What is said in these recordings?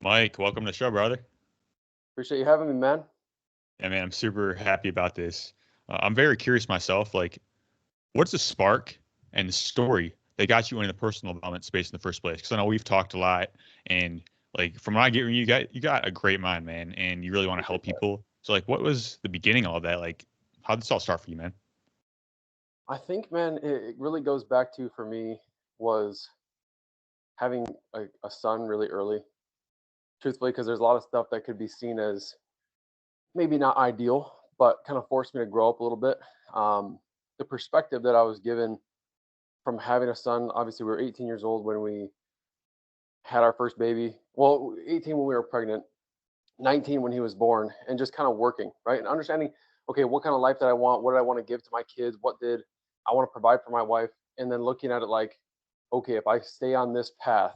Mike, welcome to the show, brother. Appreciate you having me, man. Yeah, man, I'm super happy about this. I'm very curious myself. Like, what's the spark and the story that got you into the personal development space in the first place? Because I know we've talked a lot, and like from what I get, you got a great mind, man, and you really want to help Appreciate that. people. So, like, what was the beginning of all that? Like, how did this all start for you, man? I think, man, it really goes back to for me was having a son really early, truthfully, because there's a lot of stuff that could be seen as maybe not ideal, but kind of forced me to grow up a little bit. The perspective that I was given from having a son, obviously, we were 18 years old when we had our first baby. Well, 18 when we were pregnant, 19 when he was born, and just kind of working, right? And understanding, okay, what kind of life did I want? What did I want to give to my kids? What did I want to provide for my wife? And then looking at it like, okay, if I stay on this path,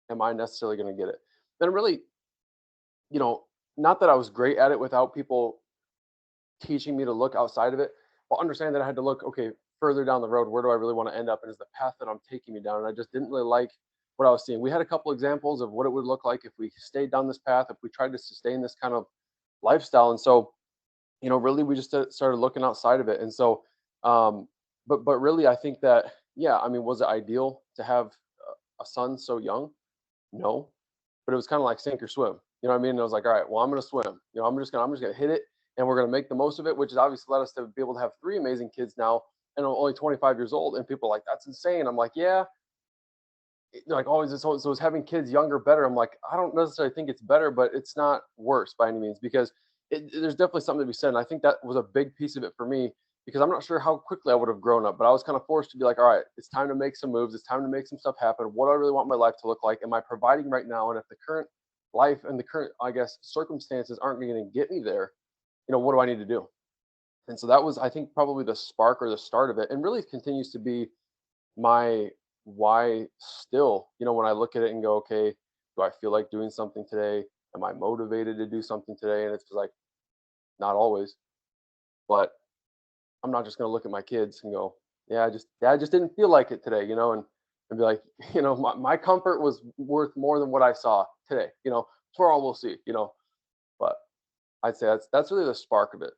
am I necessarily going to get it? Then really, you know, not that I was great at it without people teaching me to look outside of it, but understand that I had to look, okay, further down the road, where do I really want to end up? And is the path that I'm taking me down? And I just didn't really like what I was seeing. We had a couple examples of what it would look like if we stayed down this path, if we tried to sustain this kind of lifestyle. And so, really we just started looking outside of it. And so, but really, I think that, yeah, I mean, was it ideal to have a son so young? No, but it was kind of like sink or swim. You know what I mean? And I was like, all right, well, I'm going to swim. I'm just gonna hit it, and we're going to make the most of it, which has obviously led us to be able to have three amazing kids now, and I'm only 25 years old. And people are like, that's insane. I'm like, yeah. They're like, always, so is having kids younger better? I'm like, I don't necessarily think it's better, but it's not worse by any means, because there's definitely something to be said. And I think that was a big piece of it for me, because I'm not sure how quickly I would have grown up, but I was kind of forced to be like, all right, it's time to make some moves. It's time to make some stuff happen. What do I really want my life to look like? Am I providing right now? And if the current life and the current, I guess, circumstances aren't going to get me there, what do I need to do? And so that was, I think, probably the spark or the start of it, and really continues to be my why still. When I look at it and go, okay, do I feel like doing something today? Am I motivated to do something today? And it's just like, not always, but I'm not just going to look at my kids and go, yeah, I just didn't feel like it today, and be like, my comfort was worth more than what I saw today. Tomorrow we'll see, but I'd say that's really the spark of it.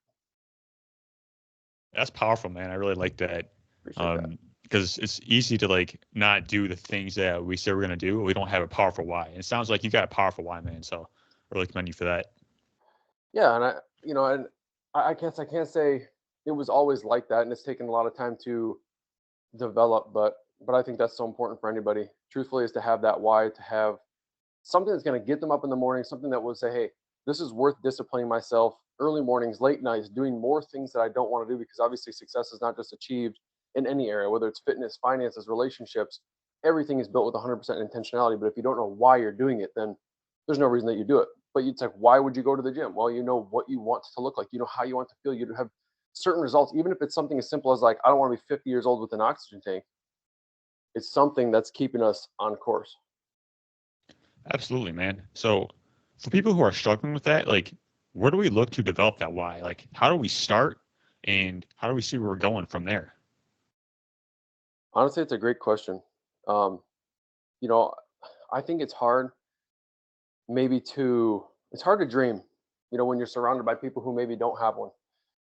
That's powerful, man. I really like that. Appreciate that. Because it's easy to like not do the things that we say we're gonna do. We don't have a powerful why. And it sounds like you got a powerful why, man. So I really commend you for that. Yeah. And I can't say it was always like that. And it's taken a lot of time to develop, but I think that's so important for anybody, truthfully, is to have that why, to have something that's going to get them up in the morning, something that will say, hey, this is worth disciplining myself early mornings, late nights, doing more things that I don't want to do, because obviously success is not just achieved in any area, whether it's fitness, finances, relationships. Everything is built with 100% intentionality. But if you don't know why you're doing it, then there's no reason that you do it. But it's like, why would you go to the gym? Well, you know what you want to look like, how you want to feel. You have certain results, even if it's something as simple as like, I don't want to be 50 years old with an oxygen tank. It's something that's keeping us on course. Absolutely, man. So for people who are struggling with that, like where do we look to develop that why? Like how do we start and how do we see where we're going from there? Honestly, it's a great question. Um, you know, I think it's hard to dream, when you're surrounded by people who maybe don't have one.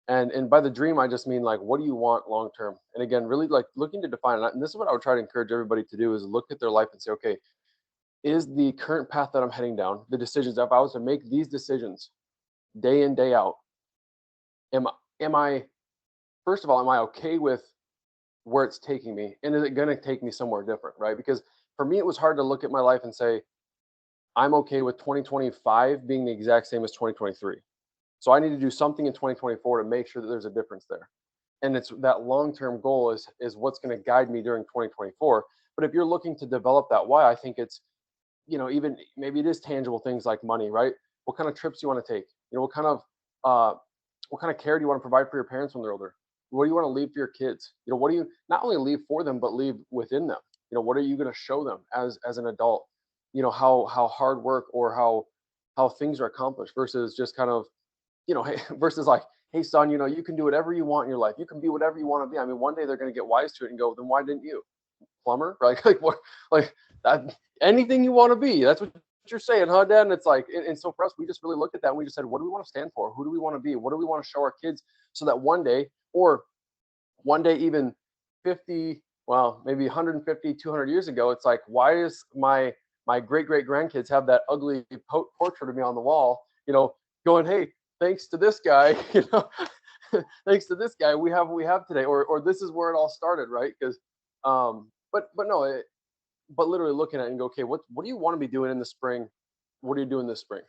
And by the dream, I just mean like, what do you want long term? And again, really like looking to define it. And this is what I would try to encourage everybody to do, is look at their life and say, okay, is the current path that I'm heading down, the decisions, if I was to make these decisions day in, day out, am I first of all, am I okay with where it's taking me? And is it going to take me somewhere different? Right. Because for me, it was hard to look at my life and say, I'm okay with 2025 being the exact same as 2023. So I need to do something in 2024 to make sure that there's a difference there. And it's that long-term goal is what's going to guide me during 2024. But if you're looking to develop that why, I think it's, even maybe it is tangible things like money, right? What kind of trips do you want to take? Uh, what kind of care do you want to provide for your parents when they're older? What do you want to leave for your kids? What do you not only leave for them, but leave within them? What are you going to show them as an adult? How hard work or how things are accomplished versus just kind of, hey, versus like, hey son, you can do whatever you want in your life. You can be whatever you want to be. I mean, one day they're going to get wise to it and go, then why didn't you? Plumber, right? Like what? Like that? Anything you want to be. That's what you're saying, huh, Dad? And it's like, and so for us, we just really looked at that and we just said, what do we want to stand for? Who do we want to be? What do we want to show our kids so that one day, or one day even 50, well, maybe 150, 200 years ago, it's like, why is my great great grandkids have that ugly portrait of me on the wall, going, hey, thanks to this guy, thanks to this guy, we have what we have today, or this is where it all started, right? Because, but no, but literally looking at it and go, okay, what do you want to be doing in the spring? What are you doing this spring?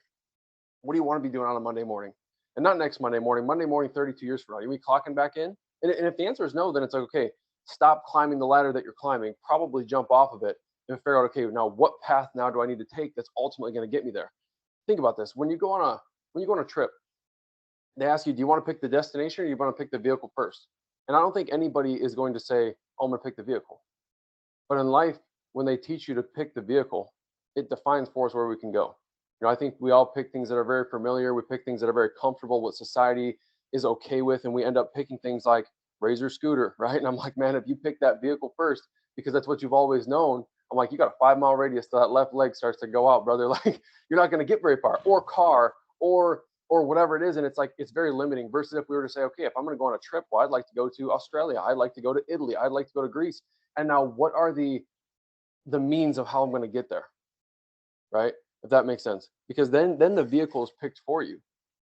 What do you want to be doing on a Monday morning? And not next Monday morning, 32 years from now. You mean clocking back in? And if the answer is no, then it's like, okay, stop climbing the ladder that you're climbing, probably jump off of it and figure out, okay, now what path now do I need to take that's ultimately going to get me there? Think about this. When you go on a trip, they ask you, do you want to pick the destination or do you want to pick the vehicle first? And I don't think anybody is going to say, oh, I'm going to pick the vehicle. But in life, when they teach you to pick the vehicle, it defines for us where we can go. I think we all pick things that are very familiar. We pick things that are very comfortable, what society is okay with, and we end up picking things like Razor scooter, right? And I'm like, man, if you pick that vehicle first, because that's what you've always known, I'm like, you got a 5 mile radius till that left leg starts to go out, brother. Like, you're not going to get very far. Or car, or whatever it is, and it's like it's very limiting. Versus if we were to say, okay, if I'm going to go on a trip, well, I'd like to go to Australia, I'd like to go to Italy, I'd like to go to Greece, and now what are the means of how I'm going to get there, right? If that makes sense, because then the vehicle is picked for you,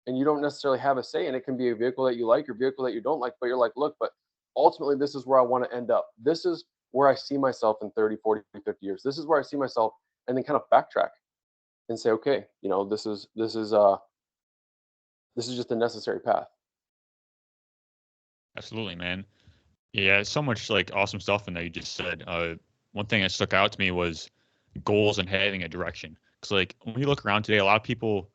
and you don't necessarily have a say. And it can be a vehicle that you like or vehicle that you don't like, but you're like, look, but ultimately this is where I want to end up. This is where I see myself in 30, 40, 50 years. This is where I see myself, and then kind of backtrack and say, okay, this is just a necessary path. Absolutely, man. Yeah, so much like awesome stuff in there you just said. One thing that stuck out to me was goals and having a direction. Because like when you look around today, a lot of people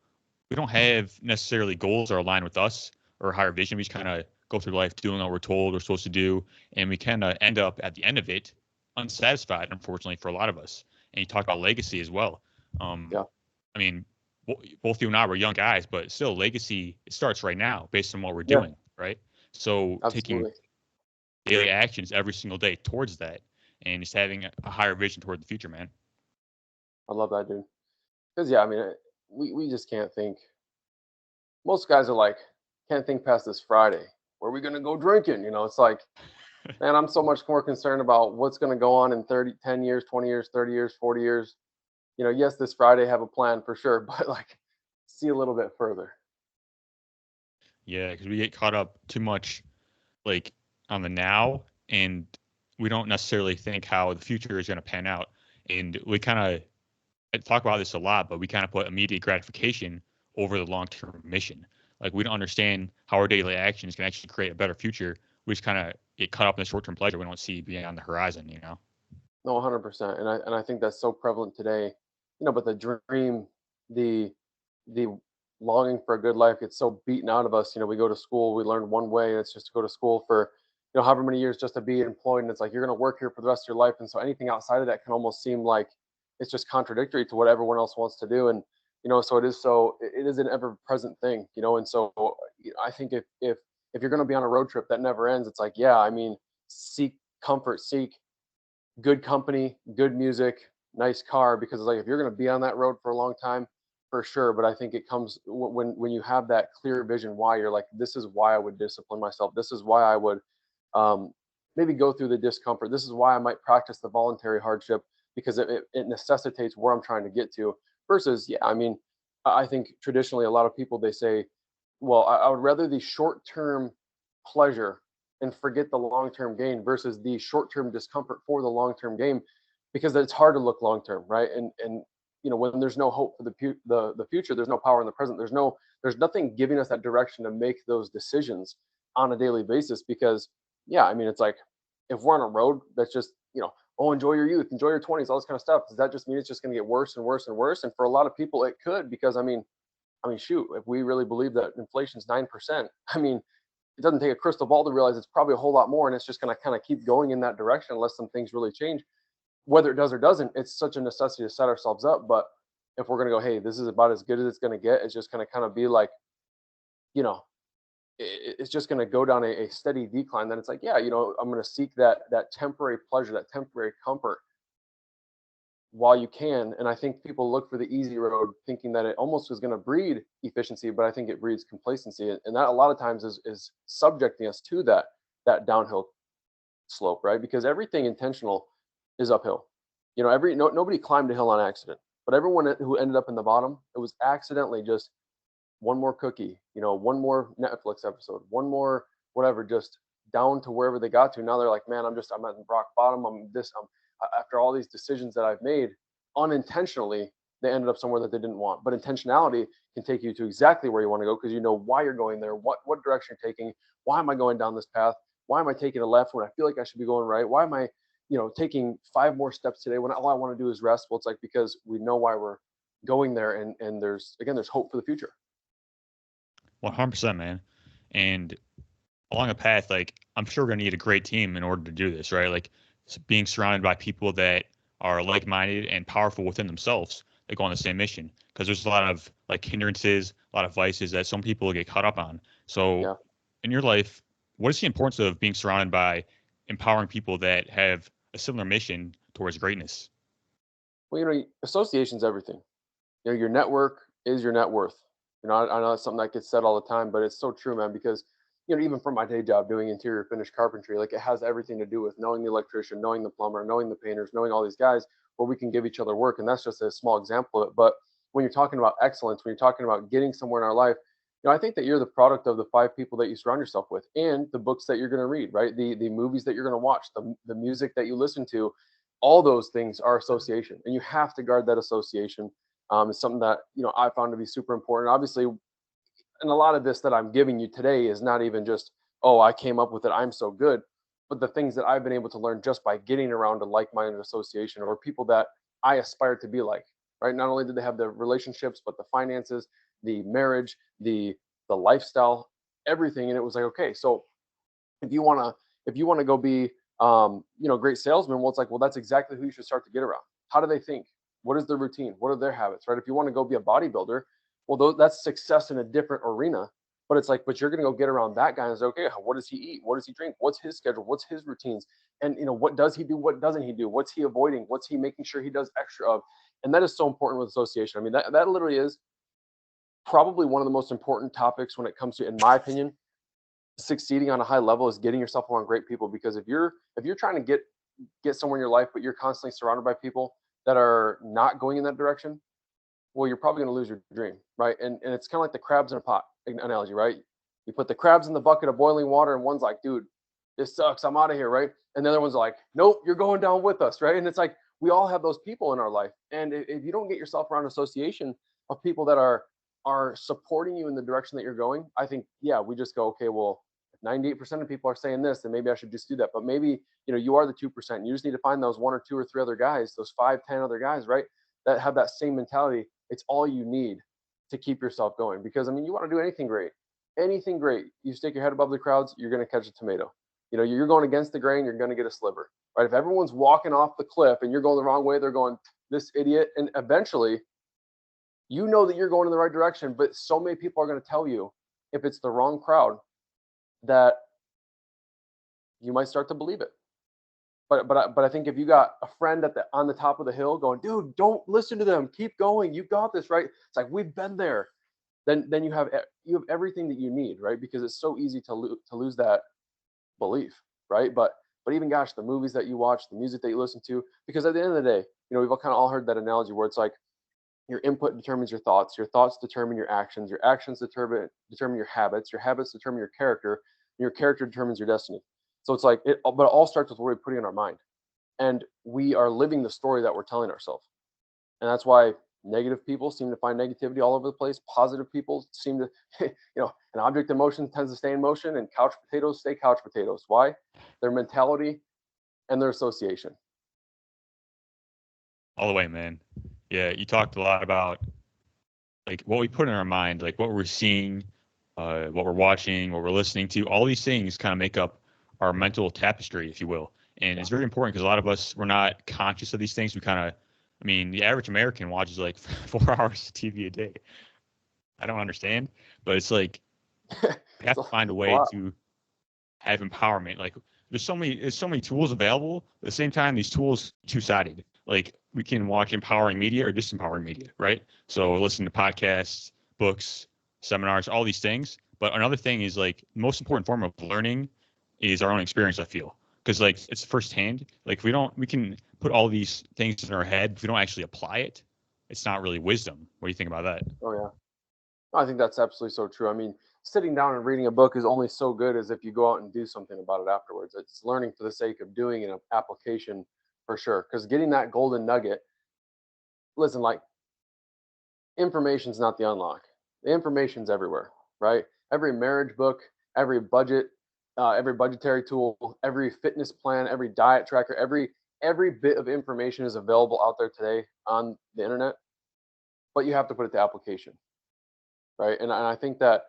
we don't have necessarily goals that are aligned with us or higher vision. We just kind of go through life doing what we're told we're supposed to do, and we kind of end up at the end of it unsatisfied. Unfortunately, for a lot of us. And you talk about legacy as well. Um, Yeah. I mean, both you and I were young guys, but still, legacy it starts right now based on what we're Yeah. doing, right? So taking Absolutely. daily actions every single day towards that, and just having a higher vision toward the future, man. I love that, dude. Because yeah, I mean, we just can't think. Most guys are like, can't think past this Friday. Where are we gonna go drinking? It's like, man, I'm so much more concerned about what's gonna go on in 30, 10 years, 20 years, 30 years, 40 years. Yes, this Friday have a plan for sure, but like, see a little bit further. Yeah, because we get caught up too much like on the now, and we don't necessarily think how the future is going to pan out. And we kind of talk about this a lot, but we kind of put immediate gratification over the long term mission. Like we don't understand how our daily actions can actually create a better future. We just kind of get caught up in the short term pleasure we don't see beyond the horizon, you know? No, 100%. And I think that's so prevalent today. But the dream, the the longing for a good life gets so beaten out of us. We go to school, we learn one way, and it's just to go to school for, however many years just to be employed. And it's like you're gonna work here for the rest of your life. And so anything outside of that can almost seem like it's just contradictory to what everyone else wants to do. And so it is an ever present thing, and so I think if you're gonna be on a road trip that never ends, it's like, yeah, I mean, seek comfort, seek good company, good music, nice car, because it's like if you're going to be on that road for a long time, for sure. But I think it comes when you have that clear vision why you're like, this is why I would discipline myself. This is why I would um, maybe go through the discomfort. This is why I might practice the voluntary hardship because it necessitates where I'm trying to get to. Versus, yeah, I mean, I think traditionally a lot of people they say, well, I would rather the short term pleasure and forget the long term gain versus the short term discomfort for the long term gain, because it's hard to look long term, right? And when there's no hope for the future, there's no power in the present. There's nothing giving us that direction to make those decisions on a daily basis. Because yeah, I mean, it's like if we're on a road that's just oh, enjoy your youth, enjoy your 20s, all this kind of stuff. Does that just mean it's just going to get worse and worse and worse? And for a lot of people, it could, because I mean, shoot, if we really believe that inflation's 9%, I mean, it doesn't take a crystal ball to realize it's probably a whole lot more, and it's just going to kind of keep going in that direction unless some things really change. Whether it does or doesn't, it's such a necessity to set ourselves up. But if we're going to go, hey, this is about as good as it's going to get, it's just going to kind of be like, you know, it's just going to go down a steady decline. Then it's like, yeah, I'm going to seek that temporary pleasure, that temporary comfort, while you can. And I think people look for the easy road, thinking that it almost is going to breed efficiency, but I think it breeds complacency, and that a lot of times is subjecting us to that downhill slope, right? Because everything intentional is uphill. Nobody climbed a hill on accident, but everyone who ended up in the bottom, it was accidentally just one more cookie, one more Netflix episode, one more whatever, just down to wherever they got to. Now they're like, man, I'm at rock bottom. After all these decisions that I've made unintentionally, they ended up somewhere that they didn't want. But intentionality can take you to exactly where you want to go, because you know why you're going there, what direction you're taking. Why am I going down this path? Why am I taking a left when I feel like I should be going right? Why am I, taking 5 more steps today when all I want to do is rest? Well, it's like, because we know why we're going there, and there's hope for the future. 100%, man. And along a path, like I'm sure we're gonna need a great team in order to do this, right? Like being surrounded by people that are like-minded and powerful within themselves that go on the same mission. Because there's a lot of like hindrances, a lot of vices that some people get caught up on. So, Yeah. in your life, what is the importance of being surrounded by empowering people that have a similar mission towards greatness? Well, association's everything. Your network is your net worth. I know that's something that gets said all the time, but it's so true, man, because, even from my day job doing interior finish carpentry, like it has everything to do with knowing the electrician, knowing the plumber, knowing the painters, knowing all these guys where we can give each other work. And that's just a small example of it. But when you're talking about excellence, when you're talking about getting somewhere in our life, I think that you're the product of the 5 people that you surround yourself with, and the books that you're going to read, right? The movies that you're going to watch, the music that you listen to, all those things are association, and you have to guard that association. Is something that I found to be super important. Obviously, and a lot of this that I'm giving you today is not even just, oh, I came up with it, I'm so good, but the things that I've been able to learn just by getting around a like-minded association, or people that I aspire to be like. Right? Not only did they have the relationships, but the finances, the marriage, the lifestyle, everything. And it was like, okay, so if you want to go be great salesman, well, it's like, well, that's exactly who you should start to get around. How do they think? What is their routine? What are their habits? Right? If you want to go be a bodybuilder, well, that's success in a different arena. But it's like, but you're going to go get around that guy and say, okay, what does he eat? What does he drink? What's his schedule? What's his routines? And what does he do? What doesn't he do? What's he avoiding? What's he making sure he does extra of? And that is so important with association. I mean, that literally is probably one of the most important topics when it comes to, in my opinion, succeeding on a high level, is getting yourself around great people. Because if you're trying to get somewhere in your life, but you're constantly surrounded by people that are not going in that direction, well, you're probably going to lose your dream, right? And it's kind of like the crabs in a pot analogy, right? You put the crabs in the bucket of boiling water, and one's like, dude, this sucks, I'm out of here, right? And the other one's like, nope, you're going down with us, right? And it's like, we all have those people in our life. And if you don't get yourself around an association of people that are supporting you in the direction that you're going, I think, yeah, we just go, okay, well, if 98% of people are saying this, then maybe I should just do that. But maybe, you are the 2%. You just need to find those 1 or 2 or 3 other guys, those 5, 10 other guys, right, that have that same mentality. It's all you need to keep yourself going. Because, I mean, you want to do anything great. You stick your head above the crowds, you're going to catch a tomato. You're going against the grain, you're going to get a sliver, right? If everyone's walking off the cliff and you're going the wrong way, they're going, this idiot. And eventually, you know that you're going in the right direction, but so many people are going to tell you, if it's the wrong crowd, that you might start to believe it. But I think if you got a friend on the top of the hill going, dude, don't listen to them, keep going, you got this, right? It's like, we've been there. Then you have everything that you need, right? Because it's so easy to lose that belief, right? But even, gosh, the movies that you watch, the music that you listen to, because at the end of the day, we've all kind of all heard that analogy where it's like, your input determines your thoughts determine your actions determine your habits determine your character determines your destiny. So it's like but it all starts with what we put in our mind, and we are living the story that we're telling ourselves. And that's why negative people seem to find negativity all over the place. Positive people seem to, an object in motion tends to stay in motion, and couch potatoes stay couch potatoes. Why? Their mentality and their association. All the way, man. Yeah, you talked a lot about like what we put in our mind, like what we're seeing, what we're watching, what we're listening to. All these things kind of make up our mental tapestry, if you will. And it's very important because a lot of us, we're not conscious of these things. We kind of, I mean, the average American watches like 4 hours of TV a day. I don't understand, but it's like we have to find a way to have empowerment. Like there's so many tools available. At the same time, these tools two-sided. Like we can watch empowering media or disempowering media, right? So listen to podcasts, books, seminars, all these things. But another thing is like the most important form of learning is our own experience, I feel. Because like it's firsthand. Like we can put all these things in our head. If we don't actually apply it, it's not really wisdom. What do you think about that? Oh yeah. I think that's absolutely so true. I mean, sitting down and reading a book is only so good as if you go out and do something about it afterwards. It's learning for the sake of doing an application for sure. Because getting that golden nugget, listen, like information's not the unlock. The information's everywhere, right? Every marriage book, every budget, every budgetary tool, every fitness plan, every diet tracker, every bit of information is available out there today on the internet. But you have to put it to application, right? And I think that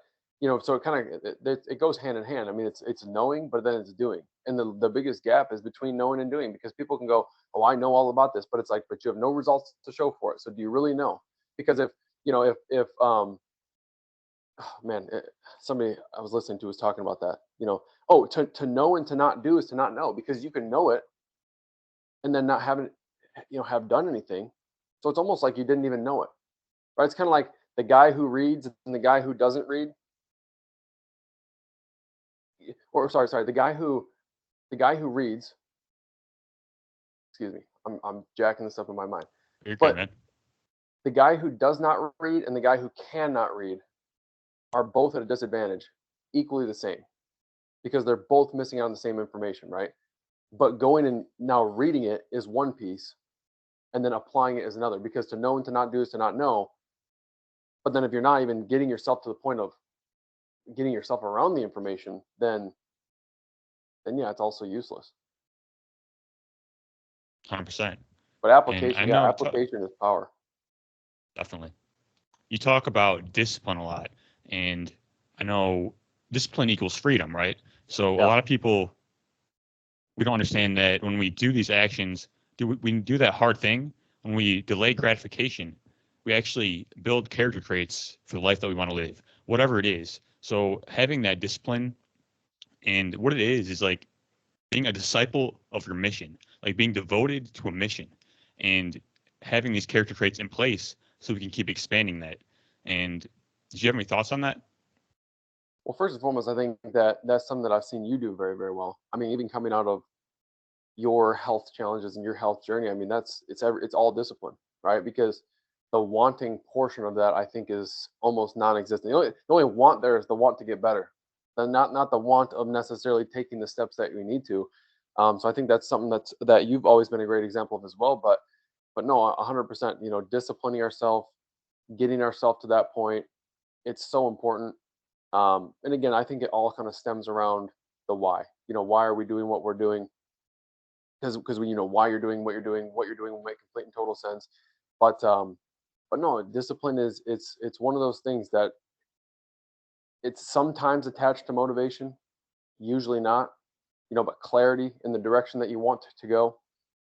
so it kind of it goes hand in hand. I mean, it's knowing, but then it's doing, and the biggest gap is between knowing and doing because people can go, oh, I know all about this, but it's like, but you have no results to show for it. So do you really know? Because if if oh, man, somebody I was listening to was talking about that. Oh, to know and to not do is to not know because you can know it and then not having have done anything. So it's almost like you didn't even know it, right? It's kind of like the guy who reads and the guy who doesn't read, or sorry, the guy who reads. Excuse me, I'm jacking this up in my mind. You're good, But man. the guy who does not read and the guy who cannot read are both at a disadvantage, equally the same, because they're both missing out on the same information, right? But going and now reading it is one piece, and then applying it is another. Because to know and to not do is to not know. But then if you're not even getting yourself to the point of getting yourself around the information, then yeah, it's also useless. 100%. But And I application, yeah, know application is power. definitely. You talk about discipline a lot, and I know discipline equals freedom, right? So a Yeah. lot of people we don't understand that when we do these actions, we do that hard thing, when we delay gratification, we actually build character traits for the life that we want to live, whatever it is. So having that discipline and what it is like being a disciple of your mission, like being devoted to a mission and having these character traits in place so we can keep expanding that. And did you have any thoughts on that? Well, first and foremost, I think that that's something that I've seen you do very, very well. I mean, even coming out of your health challenges and your health journey, I mean, it's all discipline, right? Because the wanting portion of that, I think, is almost non-existent. The only want there is the want to get better, and not the want of necessarily taking the steps that we need to. So I think that's something that you've always been a great example of as well. But no, 100%. Disciplining ourselves, getting ourselves to that point, it's so important. And again, I think it all kind of stems around the why. Why are we doing what we're doing? Because when you know why you're doing what you're doing will make complete and total sense. But no, discipline is it's one of those things that it's sometimes attached to motivation, usually not. But clarity in the direction that you want to go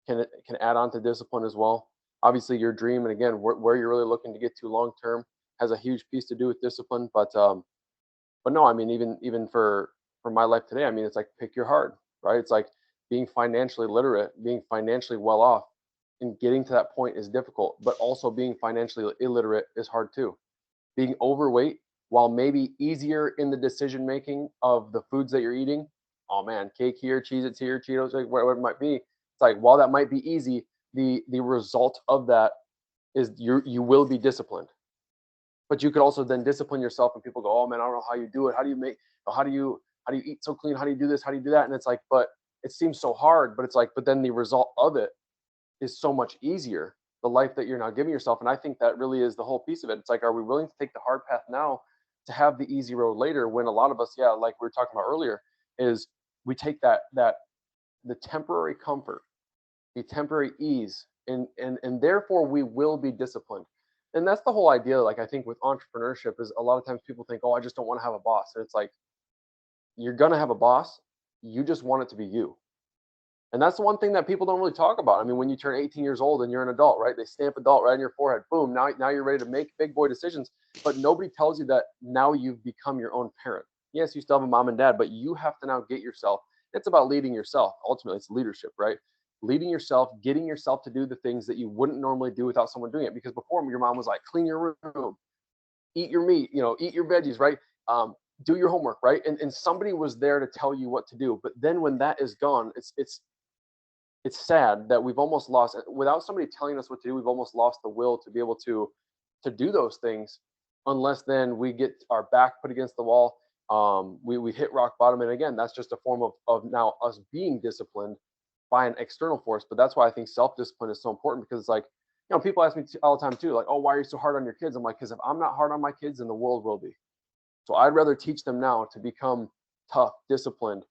can add on to discipline as well. Obviously, your dream and again where you're really looking to get to long term has a huge piece to do with discipline. But no, I mean, even for my life today, I mean, it's like pick your heart, right? It's like being financially literate, being financially well off, and getting to that point is difficult. But also being financially illiterate is hard too. Being overweight, while maybe easier in the decision making of the foods that you're eating, oh man, cake here, Cheez-Its here, Cheetos, like whatever it might be. It's like while that might be easy, the result of that is you will be disciplined, but you could also then discipline yourself and people go, oh man, I don't know how you do it. How do you make, how do you eat so clean? How do you do this? How do you do that? And it's like, but it seems so hard, but it's like, but then the result of it is so much easier, the life that you're now giving yourself. And I think that really is the whole piece of it. It's like, are we willing to take the hard path now to have the easy road later? When a lot of us, yeah, like we were talking about earlier, is we take that the temporary comfort, the temporary ease, and therefore we will be disciplined. And that's the whole idea. Like I think with entrepreneurship is a lot of times people think, oh, I just don't want to have a boss. And it's like you're gonna have a boss. You just want it to be you. And that's the one thing that people don't really talk about. I mean, when you turn 18 years old and you're an adult, right? They stamp adult right on your forehead. Boom. Now you're ready to make big boy decisions. But nobody tells you that now you've become your own parent. Yes, you still have a mom and dad, but you have to now get yourself. It's about leading yourself. Ultimately, it's leadership, right? leading yourself, getting yourself to do the things that you wouldn't normally do without someone doing it. Because before, your mom was like, clean your room, eat your meat, eat your veggies, right? Do your homework, right? And somebody was there to tell you what to do. But then when that is gone, it's sad that we've almost lost, without somebody telling us what to do, we've almost lost the will to be able to do those things, unless then we get our back put against the wall. We hit rock bottom, and again, that's just a form of now us being disciplined by an external force. But that's why I think self-discipline is so important, because it's like, people ask me all the time too, like, oh, why are you so hard on your kids? I'm like, because if I'm not hard on my kids, then the world will be. So I'd rather teach them now to become tough, disciplined,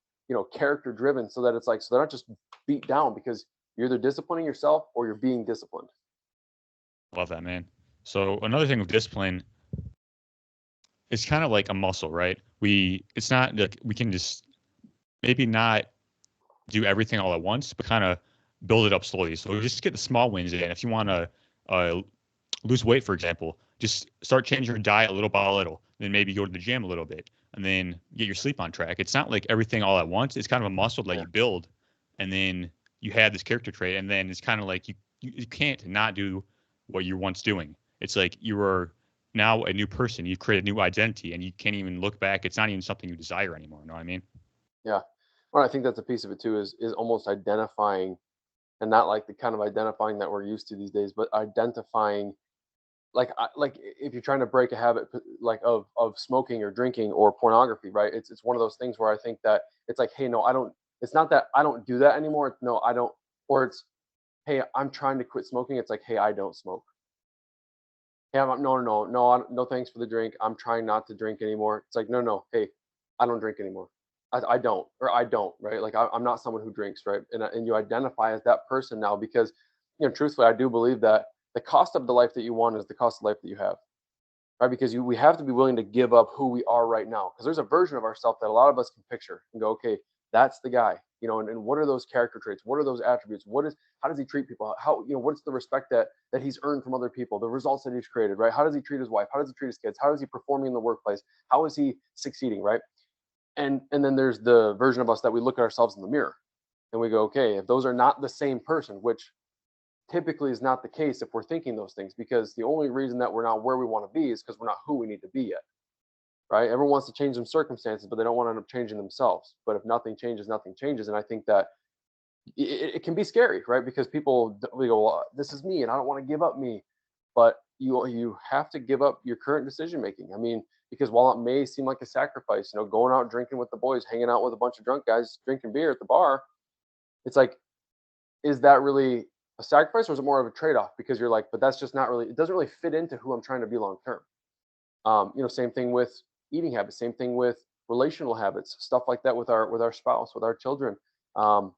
character driven, so that it's like, so they're not just beat down, because you're either disciplining yourself or you're being disciplined. Love that, man. So another thing with discipline, it's kind of like a muscle, right? It's not like we can just maybe not do everything all at once, but kind of build it up slowly. So just get the small wins in. If you want to uh, lose weight, for example, just start changing your diet a little by little. Then maybe go to the gym a little bit, and then get your sleep on track. It's not like everything all at once. It's kind of a muscle that Yeah. you build, and then you have this character trait, and then it's kind of like you can't not do what you're once doing. It's like you are now a new person. You've created a new identity, and you can't even look back. It's not even something you desire anymore. You know what I mean? Yeah. Well, I think that's a piece of it too, is almost identifying, and not like the kind of identifying that we're used to these days, but identifying, like if you're trying to break a habit, like of smoking or drinking or pornography, right? It's one of those things where I think that it's like, hey, no, I don't. It's not that I don't do that anymore. No, I don't. Or it's, hey, I'm trying to quit smoking. It's like, hey, I don't smoke. Hey, no, thanks for the drink. I'm trying not to drink anymore. It's like, no, hey, I don't drink anymore. I don't, or I don't, right? Like I'm not someone who drinks, right? And you identify as that person now, because, truthfully, I do believe that the cost of the life that you want is the cost of life that you have, right? Because we have to be willing to give up who we are right now, because there's a version of ourselves that a lot of us can picture and go, okay, that's the guy, and what are those character traits? What are those attributes? How does he treat people? How, what's the respect that he's earned from other people? The results that he's created, right? How does he treat his wife? How does he treat his kids? How is he performing in the workplace? How is he succeeding, right? And then there's the version of us that we look at ourselves in the mirror and we go, okay, if those are not the same person, which typically is not the case if we're thinking those things, because the only reason that we're not where we want to be is because we're not who we need to be yet, right? Everyone wants to change some circumstances, but they don't want to end up changing themselves. But if nothing changes, nothing changes. And I think that it can be scary, right? Because we go, well, this is me, and I don't want to give up me. But you have to give up your current decision making. I mean, because while it may seem like a sacrifice, going out drinking with the boys, hanging out with a bunch of drunk guys, drinking beer at the bar, it's like, is that really a sacrifice, or is it more of a trade off? Because you're like, but that's just not really. It doesn't really fit into who I'm trying to be long term. Same thing with eating habits, same thing with relational habits, stuff like that with our spouse, with our children. Um,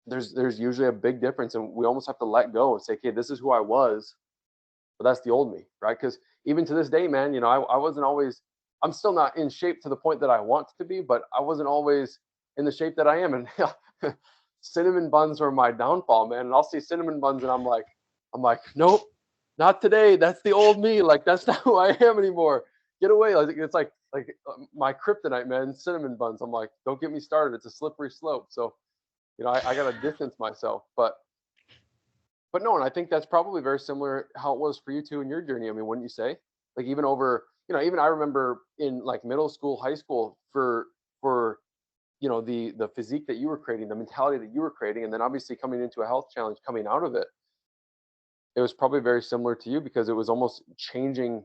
there's usually a big difference, and we almost have to let go and say, okay, this is who I was, but that's the old me, right? Because even to this day, man, I wasn't always. I'm still not in shape to the point that I want to be, but I wasn't always in the shape that I am. And cinnamon buns were my downfall, man. And I'll see cinnamon buns, and I'm like, nope, not today. That's the old me. Like, that's not who I am anymore. Get away. Like, it's like my kryptonite, man. Cinnamon buns. I'm like, don't get me started. It's a slippery slope. So, I got to distance myself. But no, and I think that's probably very similar how it was for you too in your journey. I mean, wouldn't you say? Like, even over, even I remember in like middle school, high school, for the physique that you were creating, the mentality that you were creating, and then obviously coming into a health challenge, coming out of it, it was probably very similar to you, because it was almost changing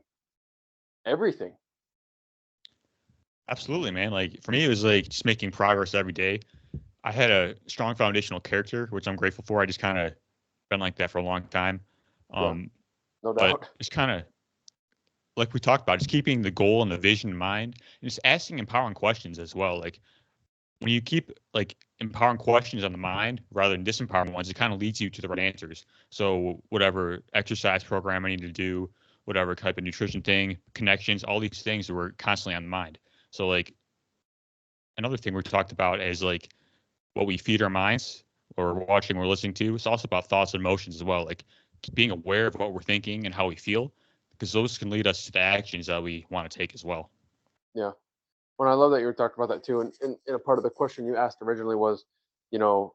everything. Absolutely, man. Like for me, it was like just making progress every day. I had a strong foundational character, which I'm grateful for. I just kind of been like that for a long time. Yeah, Um, no but doubt. it's kind of like we talked about, just keeping the goal and the vision in mind, and just asking empowering questions as well. Like when you keep like empowering questions on the mind rather than disempowering ones, it kind of leads you to the right answers. So whatever exercise program I need to do, whatever type of nutrition thing, connections, all these things were constantly on the mind. So like another thing we talked about is like what we feed our minds or we're watching or listening to. It's also about thoughts and emotions as well, like being aware of what we're thinking and how we feel, because those can lead us to the actions that we want to take as well. Yeah. Well, I love that you were talking about that too. And a part of the question you asked originally was, you know,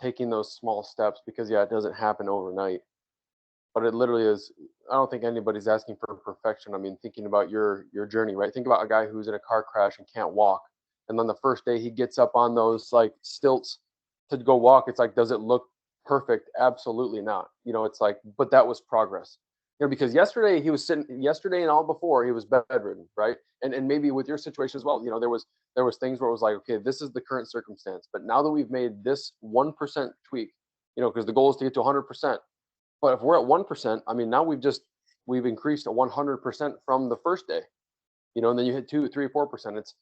taking those small steps, because yeah, it doesn't happen overnight, but it literally is. I don't think anybody's asking for perfection. I mean, thinking about your journey, right? Think about a guy who's in a car crash and can't walk, and then the first day he gets up on those like stilts to go walk. It's like, does it look perfect? Absolutely not. It's like, but that was progress. Because yesterday he was sitting. Yesterday and all before, he was bedridden, right? And maybe with your situation as well. There was things where it was like, okay, this is the current circumstance, but now that we've made this 1% tweak, because the goal is to get to 100%. But if we're at 1%, I mean, now we've increased to 100% from the first day, and then you hit 2, 3, 4%. It's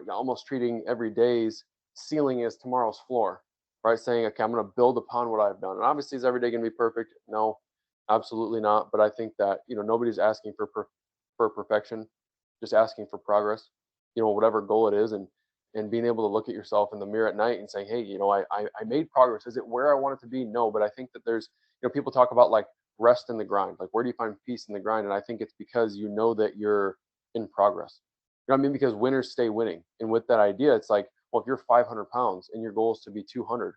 almost treating every day's ceiling as tomorrow's floor, right? Saying, okay, I'm going to build upon what I've done. And obviously, is every day going to be perfect? No, absolutely not. But I think that nobody's asking for perfection, just asking for progress. Whatever goal it is, and being able to look at yourself in the mirror at night and say, hey, I made progress. Is it where I want it to be? No, but I think that there's people talk about like rest in the grind. Like, where do you find peace in the grind? And I think it's because you know that you're in progress. You know what I mean? Because winners stay winning. And with that idea, it's like, well, if you're 500 pounds and your goal is to be 200,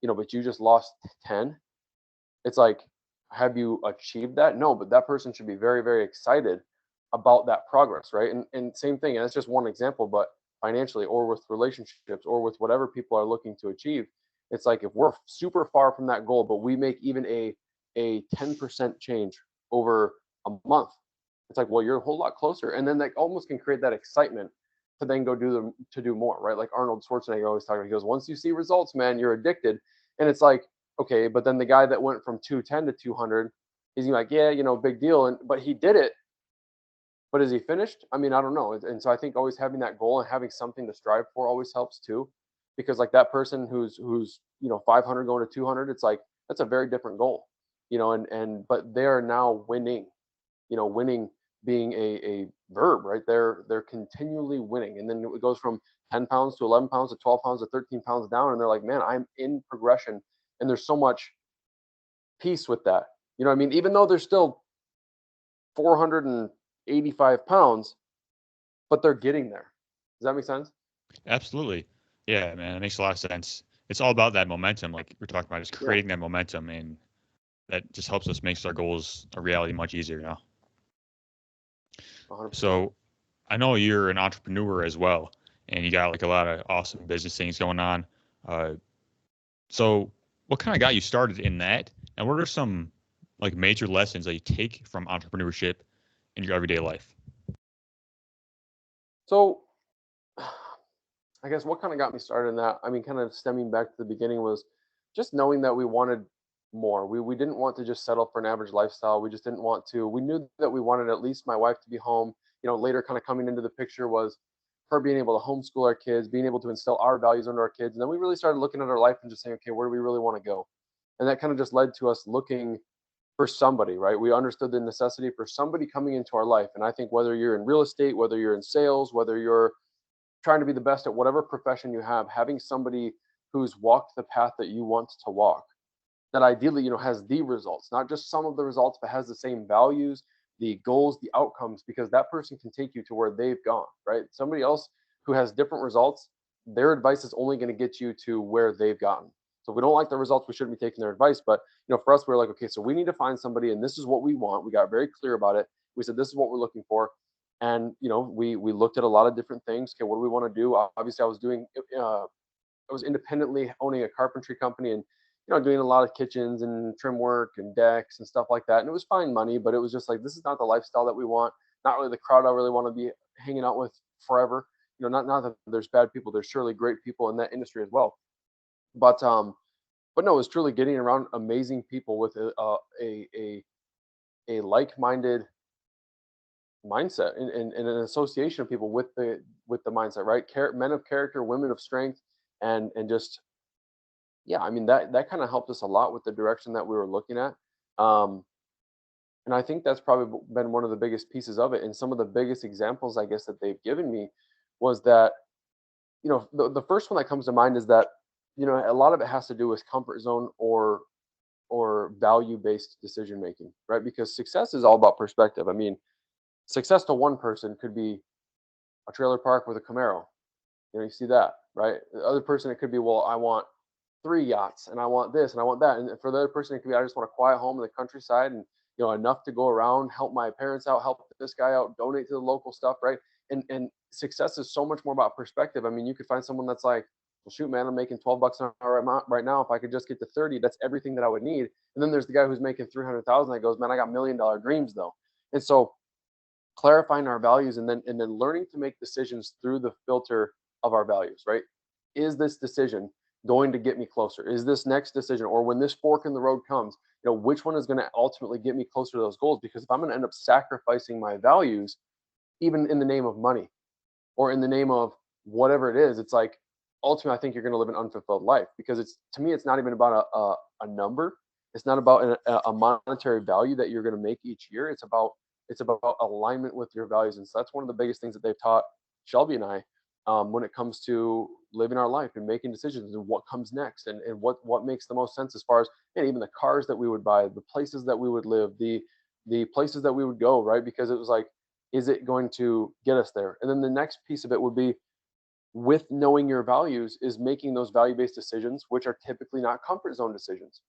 but you just lost 10, it's like, have you achieved that? No, but that person should be very, very excited about that progress, right? And same thing, and that's just one example, but financially or with relationships or with whatever people are looking to achieve, it's like, if we're super far from that goal, but we make even a 10% change over a month, it's like, well, you're a whole lot closer. And then that almost can create that excitement to then go do more, right? Like Arnold Schwarzenegger always talks about, he goes, once you see results, man, you're addicted. And it's like, okay, but then the guy that went from 210 to 200, he's like, yeah, big deal. But he did it. But is he finished? I mean, I don't know. And so I think always having that goal and having something to strive for always helps too, because like that person who's 500 going to 200, it's like, that's a very different goal, and but they are now winning, winning being a verb, right? They're continually winning, and then it goes from 10 pounds to 11 pounds to 12 pounds to 13 pounds down, and they're like, man, I'm in progression, and there's so much peace with that. You know what I mean? Even though they're still 485 pounds, but they're getting there. Does that make sense? Absolutely. Yeah, man, it makes a lot of sense. It's all about that momentum, like we're talking about, just Yeah, creating that momentum, and that just helps us make our goals a reality much easier now. 100%. So I know you're an entrepreneur as well, and you got like a lot of awesome business things going on. Uh, so what kind of got you started in that, and what are some like major lessons that you take from entrepreneurship in your everyday life? So I guess what kind of got me started in that, I mean, kind of stemming back to the beginning, was just knowing that we wanted more. We didn't want to just settle for an average lifestyle. We just didn't want to. We knew that we wanted at least my wife to be home. Later kind of coming into the picture was her being able to homeschool our kids, being able to instill our values into our kids. And then we really started looking at our life and just saying, okay, where do we really want to go? And that kind of just led to us looking for somebody, right? We understood the necessity for somebody coming into our life. And I think whether you're in real estate, whether you're in sales, whether you're trying to be the best at whatever profession you have, having somebody who's walked the path that you want to walk, that ideally, has the results, not just some of the results, but has the same values, the goals, the outcomes, because that person can take you to where they've gone, right? Somebody else who has different results, their advice is only going to get you to where they've gotten. So if we don't like the results, we shouldn't be taking their advice. But for us, we're like, okay, so we need to find somebody, and this is what we want. We got very clear about it. We said this is what we're looking for, and we looked at a lot of different things. Okay, what do we want to do? Obviously, I was independently owning a carpentry company, and doing a lot of kitchens and trim work and decks and stuff like that. And it was fine money, but it was just like, this is not the lifestyle that we want. Not really the crowd I really want to be hanging out with forever. Not that there's bad people. There's surely great people in that industry as well. But no, it's truly getting around amazing people with a like-minded mindset, and an association of people with the mindset, right? Men of character, women of strength, and just, yeah, I mean, that kind of helped us a lot with the direction that we were looking at. Um, and I think that's probably been one of the biggest pieces of it. And some of the biggest examples, I guess, that they've given me was that, the first one that comes to mind is that, a lot of it has to do with comfort zone or value based decision making, right? Because success is all about perspective. I mean, success to one person could be a trailer park with a Camaro. You see that, right? The other person, it could be, well, I want 3 yachts, and I want this and I want that. And for the other person, it could be I just want a quiet home in the countryside, and enough to go around, help my parents out, help this guy out, donate to the local stuff, right? And success is so much more about perspective. I mean, you could find someone that's like, well, shoot, man, I'm making 12 bucks an hour right now. If I could just get to 30, that's everything that I would need. And then there's the guy who's making 300,000 that goes, man, I got $1 million dreams though. And so clarifying our values, and then learning to make decisions through the filter of our values, right? Is this decision going to get me closer? Is this next decision, or when this fork in the road comes, which one is going to ultimately get me closer to those goals? Because if I'm going to end up sacrificing my values, even in the name of money or in the name of whatever it is, it's like ultimately I think you're going to live an unfulfilled life, because to me it's not even about a number. It's not about a monetary value that you're going to make each year. It's about alignment with your values. And so that's one of the biggest things that they've taught Shelby and I, when it comes to living our life and making decisions and what comes next, and what makes the most sense, as far as, and even the cars that we would buy, the places that we would live, the places that we would go, right? Because it was like, is it going to get us there? And then the next piece of it would be, with knowing your values, is making those value-based decisions, which are typically not comfort zone decisions,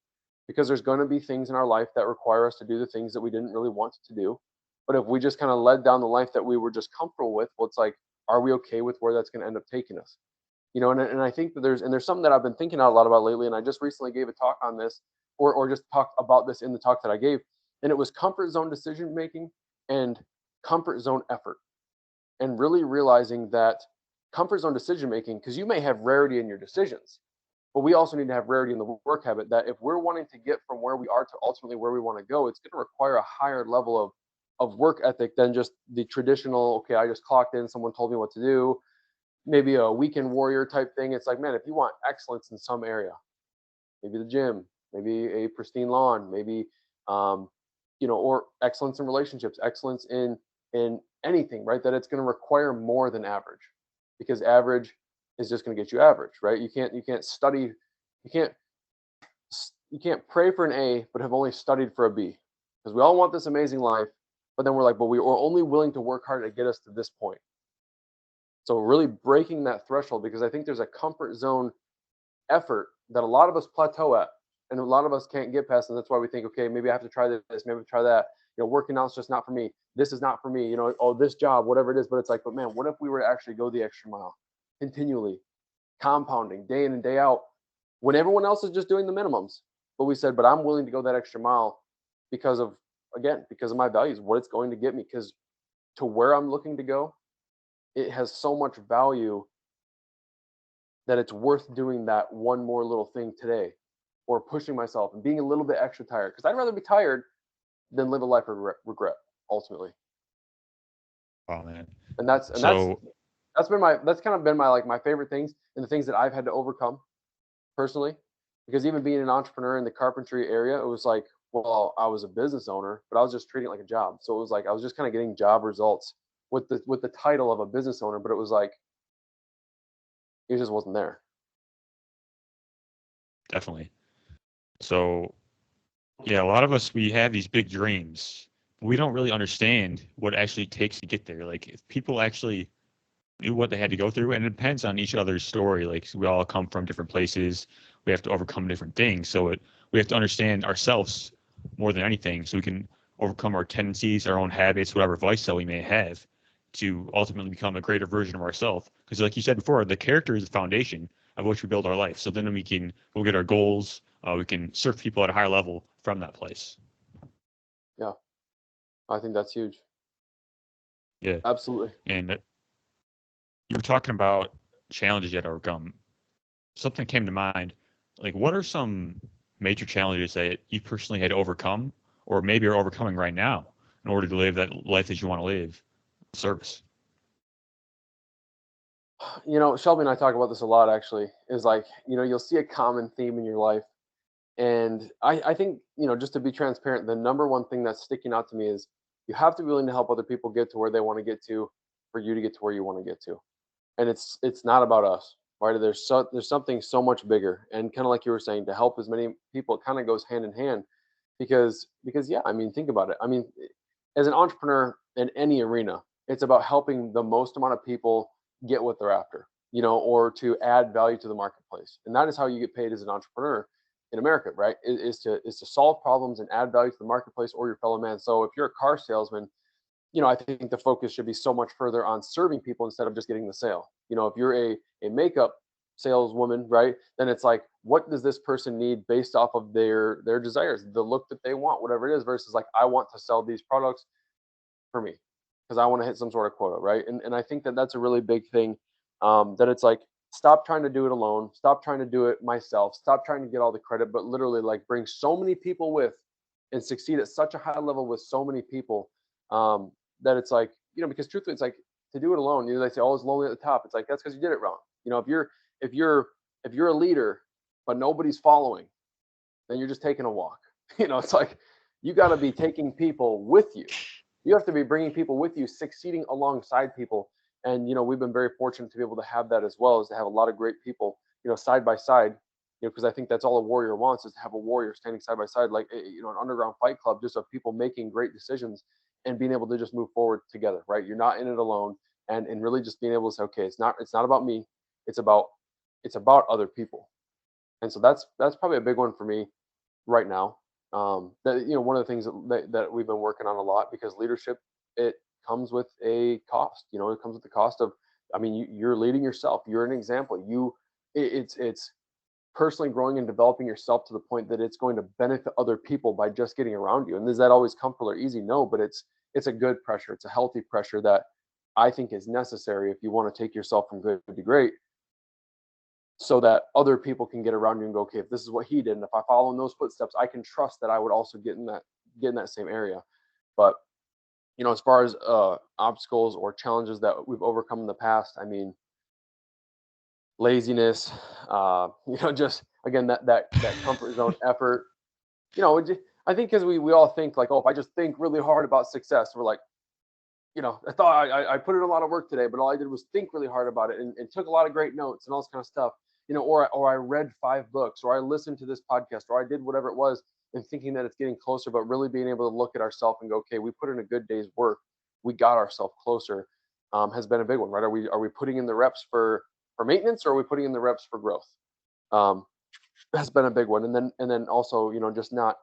because there's going to be things in our life that require us to do the things that we didn't really want to do. But if we just kind of led down the life that we were just comfortable with, well, it's like, are we okay with where that's going to end up taking us? And I think that there's something that I've been thinking out a lot about lately, and I just recently gave a talk on this, or just talked about this in the talk that I gave, and it was comfort zone decision making and comfort zone effort, and really realizing that comfort zone decision making, because you may have rarity in your decisions, but we also need to have rarity in the work habit, that if we're wanting to get from where we are to ultimately where we want to go, it's going to require a higher level of work ethic than just the traditional, okay, I just clocked in, someone told me what to do, maybe a weekend warrior type thing. It's like, man, if you want excellence in some area, maybe the gym, maybe a pristine lawn, maybe or excellence in relationships, excellence in anything, right? That it's going to require more than average, because average is just going to get you average, right? You can't study, you can't you can't pray for an A but have only studied for a B, because we all want this amazing life, but then we're like, but we are only willing to work hard to get us to this point. So really breaking that threshold, because I think there's a comfort zone effort that a lot of us plateau at, and a lot of us can't get past, and that's why we think, okay, maybe I have to try this, maybe try that. Working out's just not for me. This is not for me. Oh, this job, whatever it is. But it's like, but man, what if we were to actually go the extra mile, continually, compounding, day in and day out, when everyone else is just doing the minimums? But we said, but I'm willing to go that extra mile because of my values, what it's going to get me, because to where I'm looking to go, it has so much value that it's worth doing that one more little thing today, or pushing myself and being a little bit extra tired, because I'd rather be tired than live a life of regret ultimately. Oh man. And that's So that's kind of been my favorite things, and the things that I've had to overcome personally, because even being an entrepreneur in the carpentry area, it was like, well, I was a business owner, but I was just treating it like a job. So it was like I was just kind of getting job results with the title of a business owner, but it was like it just wasn't there. definitely. So yeah, a lot of us, we have these big dreams. We don't really understand what it actually takes to get there. Like if people actually knew what they had to go through, and it depends on each other's story. Like we all come from different places. We have to overcome different things. So we have to understand ourselves more than anything, so we can overcome our tendencies, our own habits, whatever vice that we may have, to ultimately become a greater version of ourselves. Because like you said before, the character is the foundation of which we build our life. So then we can go get our goals. We can serve people at a higher level from that place. Yeah, I think that's huge. Yeah. Absolutely. And you were talking about challenges you had to overcome. Something came to mind. Like, what are some major challenges that you personally had to overcome, or maybe are overcoming right now, in order to live that life that you want to live? Service. Shelby and I talk about this a lot, actually, is like, you'll see a common theme in your life. And I think, just to be transparent, the number one thing that's sticking out to me is you have to be willing to help other people get to where they want to get to, for you to get to where you want to get to. And it's not about us, right? There's something so much bigger, and kind of like you were saying, to help as many people, it kind of goes hand in hand, because yeah, I mean, think about it. I mean, as an entrepreneur in any arena, it's about helping the most amount of people get what they're after. or to add value to the marketplace. And that is how you get paid as an entrepreneur in America, right? Is to solve problems and add value to the marketplace or your fellow man. So if you're a car salesman, I think the focus should be so much further on serving people instead of just getting the sale. If you're a makeup saleswoman, right, then it's like, what does this person need based off of their desires, the look that they want, whatever it is, versus like, I want to sell these products for me because I want to hit some sort of quota, right? And I think that that's a really big thing. That it's like, stop trying to do it alone, stop trying to do it myself, stop trying to get all the credit, but literally like bring so many people with and succeed at such a high level with so many people, that it's like, because truthfully, it's like, to do it alone, they say, oh, it's lonely at the top. It's like, that's because you did it wrong. If you're a leader but nobody's following, then you're just taking a walk. It's like, you got to be taking people with you. You have to be bringing people with you, succeeding alongside people. And we've been very fortunate to be able to have that as well, as to have a lot of great people, side by side. Because I think that's all a warrior wants, is to have a warrior standing side by side, like an underground fight club, just of people making great decisions and being able to just move forward together. Right? You're not in it alone, and really just being able to say, okay, it's not about me, it's about other people. And so that's probably a big one for me right now. That one of the things that we've been working on a lot, because leadership, it comes with a cost. It comes with the cost of, I mean, you're leading yourself, you're an example, it's personally growing and developing yourself to the point that it's going to benefit other people by just getting around you. And is that always comfortable or easy? No, but it's a good pressure, it's a healthy pressure that I think is necessary if you want to take yourself from good to great, so that other people can get around you and go, okay, if this is what he did, and if I follow in those footsteps, I can trust that I would also get in that same area. But as far as obstacles or challenges that we've overcome in the past, I mean, laziness, just again, that comfort zone effort. I think, because we all think like, oh, if I just think really hard about success, we're like, I thought I put in a lot of work today, but all I did was think really hard about it, and took a lot of great notes and all this kind of stuff. Or I read 5 books, or I listened to this podcast, or I did whatever it was, and thinking that it's getting closer, but really being able to look at ourselves and go, okay, we put in a good day's work, we got ourselves closer, has been a big one, right? Are we putting in the reps for maintenance, or are we putting in the reps for growth? Um, has been a big one, and then also, just not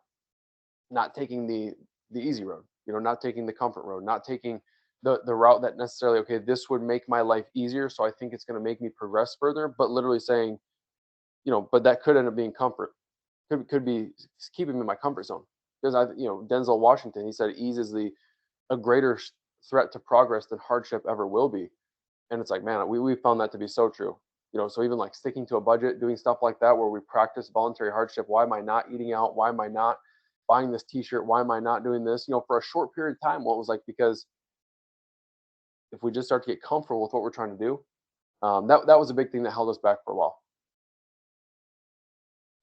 taking the easy road, not taking the comfort road, not taking the route that necessarily, okay, this would make my life easier, so I think it's going to make me progress further, but literally saying, but that could end up being comfort, could be keeping me in my comfort zone. Because Denzel Washington, he said ease is a greater threat to progress than hardship ever will be. And it's like, man, we found that to be so true. So even like sticking to a budget, doing stuff like that, where we practice voluntary hardship. Why am I not eating out? Why am I not buying this t-shirt? Why am I not doing this? For a short period of time. What was like, because if we just start to get comfortable with what we're trying to do, that was a big thing that held us back for a while.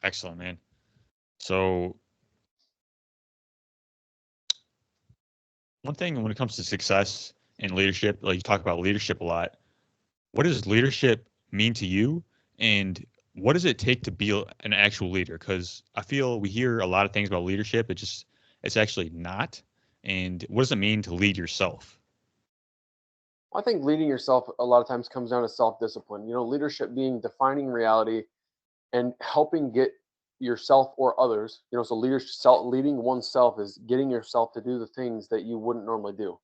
Excellent, man. So one thing when it comes to success and leadership, like you talk about leadership a lot, what does leadership mean to you? And what does it take to be an actual leader? Because I feel we hear a lot of things about leadership. It's actually not. And what does it mean to lead yourself? I think leading yourself a lot of times comes down to self-discipline. Leadership being defining reality and helping get yourself or others. So leading oneself is getting yourself to do the things that you wouldn't normally do,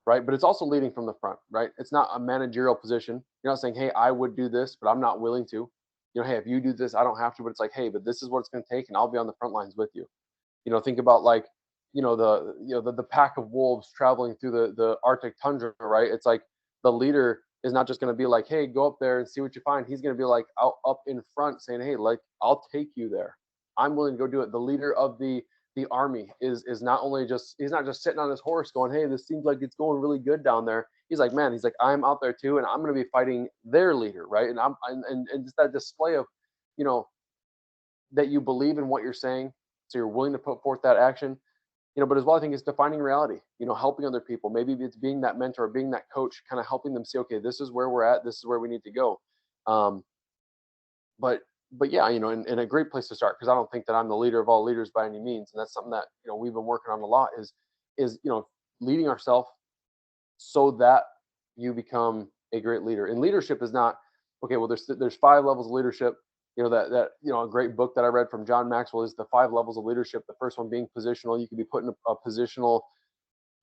right? But it's also leading from the front, right? It's not a managerial position. You're not saying, hey, I would do this, but I'm not willing to. Hey, if you do this, I don't have to. But it's like, hey, but this is what it's going to take, and I'll be on the front lines with you. Think about like, the pack of wolves traveling through the Arctic tundra, right? It's like, the leader is not just going to be like, hey, go up there and see what you find. He's going to be like out up in front saying, hey, like, I'll take you there. I'm willing to go do it. The leader of the army is not only just, he's not just sitting on his horse going, hey, this seems like it's going really good down there. He's like, man, he's like, I'm out there too, and I'm going to be fighting their leader, right? And just that display of, you know, that you believe in what you're saying, so you're willing to put forth that action. But as well, I think it's defining reality, helping other people. Maybe it's being that mentor, being that coach, kind of helping them see, okay, this is where we're at, this is where we need to go. um, but yeah, and a great place to start, because I don't think that I'm the leader of all leaders by any means, and that's something that we've been working on a lot, is leading ourselves so that you become a great leader. And leadership is not okay, well, there's 5 levels of leadership. A great book that I read from John Maxwell is the 5 levels of leadership. The first one being positional. You can be put in a positional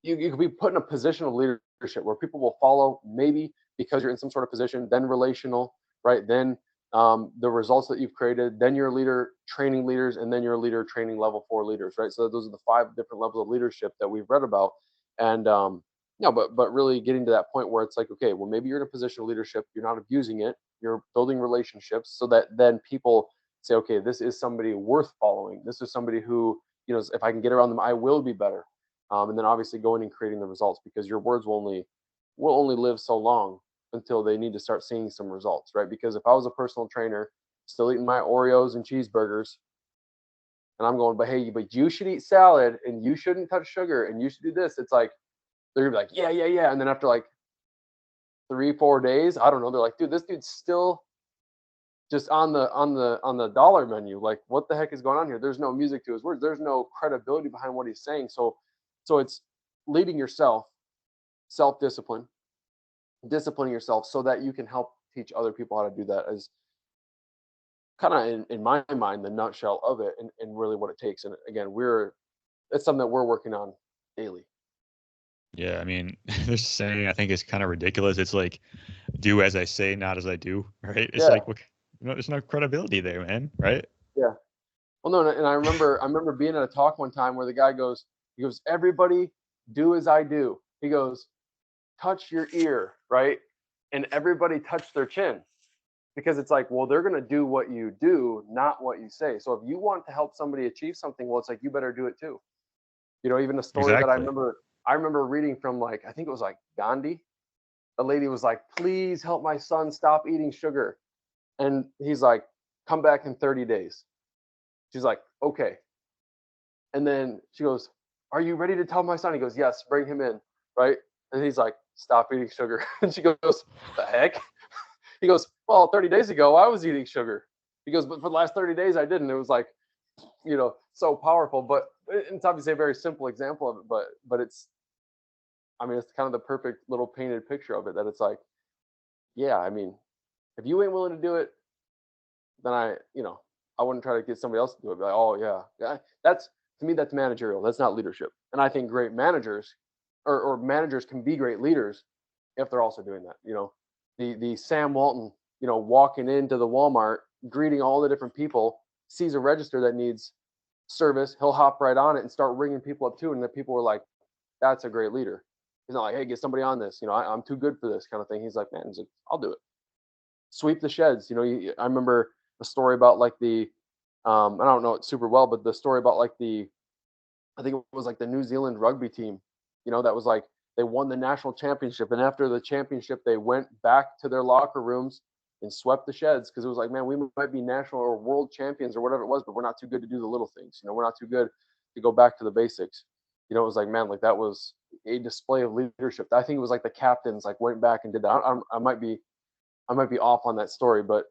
you could be put in a position of leadership where people will follow, maybe because you're in some sort of position, then relational, right? Then the results that you've created, then you're a leader training leaders, and then you're a leader training level 4 leaders, right? So those are the 5 different levels of leadership that we've read about. And but really getting to that point where it's like, okay, well, maybe you're in a position of leadership, you're not abusing it, you're building relationships so that then people say, okay, this is somebody worth following. This is somebody who, if I can get around them, I will be better. And then obviously going and creating the results, because your words will only live so long until they need to start seeing some results, right? Because if I was a personal trainer still eating my Oreos and cheeseburgers, and I'm going, but hey, but you should eat salad and you shouldn't touch sugar and you should do this, it's like they're gonna be like, yeah, yeah, yeah. And then after like 3-4 days, I don't know, they're like, dude, this dude's still just on the dollar menu. Like, what the heck is going on here? There's no music to his words. There's no credibility behind what he's saying. So it's leading yourself, self-discipline, disciplining yourself so that you can help teach other people how to do that, as kind of in my mind the nutshell of it, and really what it takes. And again, it's something that we're working on daily. Yeah, I mean, there's a saying I think is kind of ridiculous. It's like, "Do as I say, not as I do." Right? It's Yeah, like, what? There's no credibility there, man. Right? yeah. Well, no, and I remember being at a talk one time where the guy goes, everybody do as I do. He goes, touch your ear, right? And everybody touch their chin, because it's like, well, they're going to do what you do, not what you say. So if you want to help somebody achieve something, well, it's like, you better do it too. Even a story that I Exactly. remember, I remember reading from, like, I think it was like Gandhi. A lady was like, please help my son stop eating sugar. And he's like, come back in 30 days. She's like, okay. And then she goes, are you ready to tell my son? He goes, yes, bring him in. Right. And he's like, stop eating sugar. And she goes, the heck? He goes, well, 30 days ago, I was eating sugar. He goes, but for the last 30 days, I didn't. It was like, so powerful. But it's obviously a very simple example of it. But it's kind of the perfect little painted picture of it, that it's like, yeah, I mean, if you ain't willing to do it, then I wouldn't try to get somebody else to do it. Be like, oh yeah, yeah. That's, to me, that's managerial. That's not leadership. And I think great managers, or managers can be great leaders if they're also doing that. The Sam Walton, walking into the Walmart, greeting all the different people, sees a register that needs service, he'll hop right on it and start ringing people up too. And the people were like, that's a great leader. He's not like, hey, get somebody on this. I'm too good for this kind of thing. He's like, man, I'll do it. Sweep the sheds. I remember a story about like I don't know it super well, but the story about like I think it was like the New Zealand rugby team, that was like, they won the national championship. And after the championship, they went back to their locker rooms and swept the sheds, because it was like, man, we might be national or world champions or whatever it was, but we're not too good to do the little things. We're not too good to go back to the basics. It was like, man, like that was a display of leadership. I think it was like the captains like went back and did that. I might be off on that story, but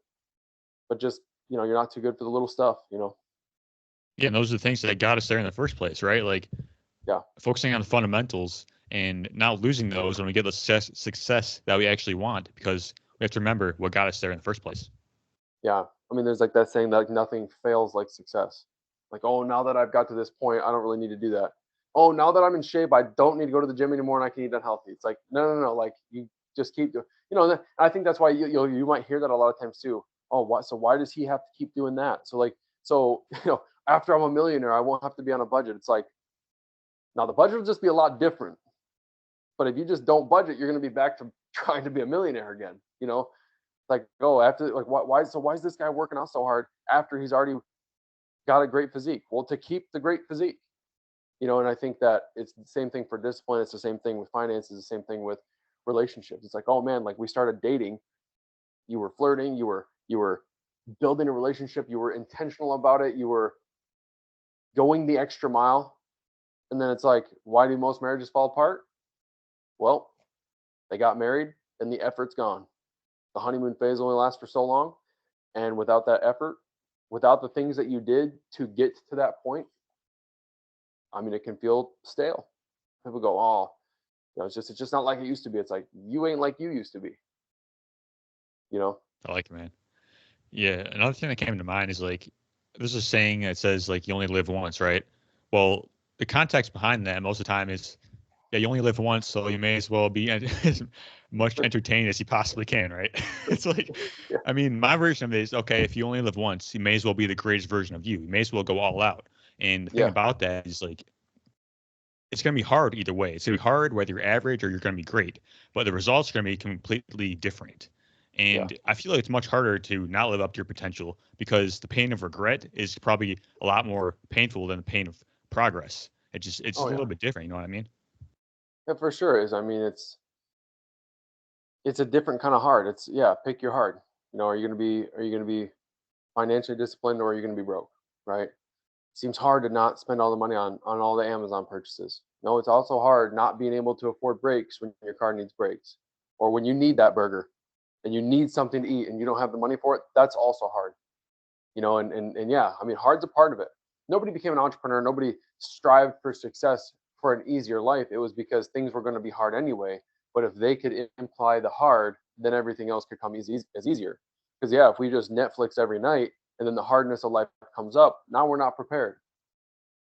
just, you're not too good for the little stuff. Yeah, and those are the things that got us there in the first place, right? Like Yeah. focusing on the fundamentals and not losing those when we get the success that we actually want, because we have to remember what got us there in the first place. Yeah. I mean, there's like that saying that like nothing fails like success. Like, oh, now that I've got to this point, I don't really need to do that. Oh, now that I'm in shape, I don't need to go to the gym anymore and I can eat unhealthy. It's like, no, no, no. Like, you just keep doing, and I think that's why you might hear that a lot of times too. Oh, why does he have to keep doing that? So after I'm a millionaire, I won't have to be on a budget. It's like, now the budget will just be a lot different. But if you just don't budget, you're going to be back to trying to be a millionaire again. Like, oh, after, like, why is this guy working out so hard after he's already got a great physique? Well, to keep the great physique. And I think that it's the same thing for discipline. It's the same thing with finances, the same thing with relationships. It's like, oh man, like we started dating, you were flirting, you were building a relationship, you were intentional about it, you were going the extra mile. And then it's like, why do most marriages fall apart? Well, they got married and the effort's gone. The honeymoon phase only lasts for so long. And without that effort, without the things that you did to get to that point, I mean, it can feel stale. People go, oh, it's just not like it used to be. It's like, you ain't like you used to be, you know? I like it, man. Yeah, another thing that came to mind is like there's a saying that says like you only live once, right? Well, the context behind that most of the time is yeah, you only live once, so you may as well be as much entertained as you possibly can, right? It's like, Yeah, I mean, my version of it is okay. If you only live once, you may as well be the greatest version of you. You may as well go all out. And the thing yeah, about that is like it's going to be hard either way. It's going to be hard whether you're average or you're going to be great, but the results are going to be completely different. yeah. And I feel like it's much harder to not live up to your potential because the pain of regret is probably a lot more painful than the pain of progress. It's Oh just a little yeah, bit different. You know what I mean? yeah, for sure is. I mean, it's a different kind of hard. It's yeah, pick your heart. You know, are you gonna be financially disciplined or are you gonna be broke? Right? Seems hard to not spend all the money on all the Amazon purchases. No, it's also hard not being able to afford brakes when your car needs brakes, or when you need that burger and you need something to eat and you don't have the money for it. That's also hard. You know, and yeah, I mean, hard's a part of it. Nobody became an entrepreneur. Nobody strived for success for an easier life. It was because things were going to be hard anyway. But if they could imply the hard, then everything else could come easy as easier. Because yeah, if we just Netflix every night and then the hardness of life comes up, now we're not prepared.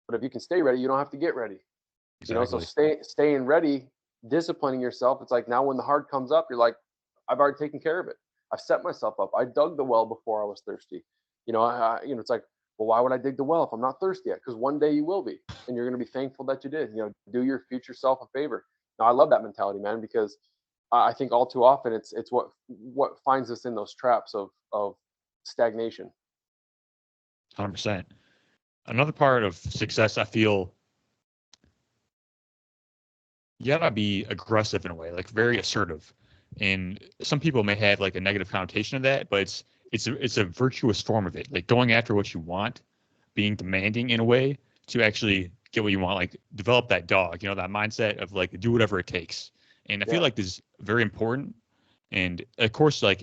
But if you can stay ready, you don't have to get ready. You know, so Exactly. staying ready, disciplining yourself. It's like now when the hard comes up, you're like, I've already taken care of it. I've set myself up. I dug the well before I was thirsty. You know, it's like, well, why would I dig the well if I'm not thirsty yet? Because one day you will be, and you're going to be thankful that you did. You know, do your future self a favor. Now, I love that mentality, man, because I think all too often it's what finds us in those traps of stagnation. 100%. Another part of success, I feel you gotta be aggressive in a way, like very assertive. And some people may have like a negative connotation of that, but it's a virtuous form of it. Like going after what you want, being demanding in a way to actually get what you want. Like develop that dog, that mindset of like do whatever it takes. And I feel Yeah. like this is very important. And of course, like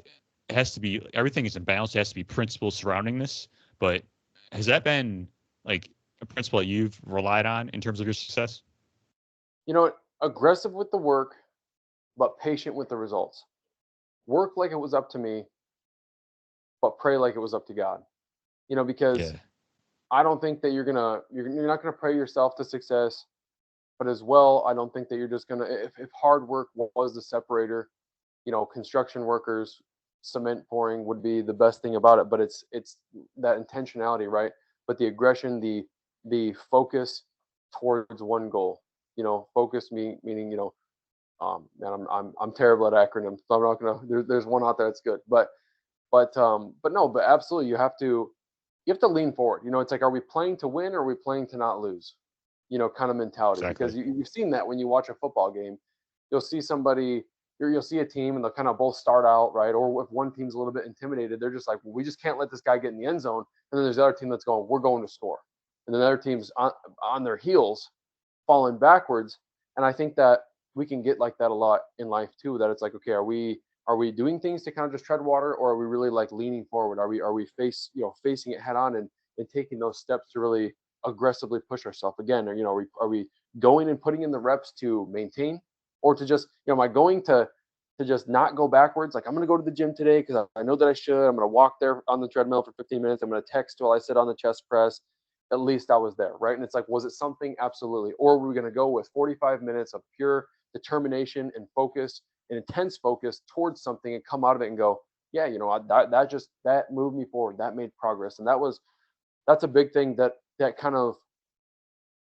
it has to be everything is in balance. It has to be principles surrounding this. But has that been like a principle that you've relied on in terms of your success? You know, aggressive with the work, but patient with the results. Work like it was up to me, but pray like it was up to God. You know, because Yeah, I don't think that you're not gonna pray yourself to success, but as well, I don't think that you're just gonna if hard work was the separator, you know, construction workers, cement pouring would be the best thing about it, but it's that intentionality, right? But the aggression, the focus towards one goal. You know, focus meaning, man, I'm terrible at acronyms, so I'm not gonna. There's one out there that's good, but no, but absolutely, you have to lean forward. You know, it's like, are we playing to win or are we playing to not lose? You know, kind of mentality. exactly. Because you've seen that when you watch a football game, you'll see somebody, you'll see a team, and they'll kind of both start out right. Or if one team's a little bit intimidated, they're just like, well, we just can't let this guy get in the end zone. And then there's the other team that's going, we're going to score. And then the other team's on their heels, falling backwards. And I think that we can get like that a lot in life too. That it's like, okay, are we doing things to kind of just tread water, or are we really like leaning forward? Are we facing it head on and taking those steps to really aggressively push ourselves again? Or are we going and putting in the reps to maintain, or to just am I going to just not go backwards? Like, I'm going to go to the gym today because I know that I should. I'm going to walk there on the treadmill for 15 minutes. I'm going to text while I sit on the chest press. At least I was there, right? And it's like, was it something? Absolutely. Or were we going to go with 45 minutes of pure determination and focus and intense focus towards something and come out of it and go, yeah, that moved me forward. That made progress. And that's a big thing that kind of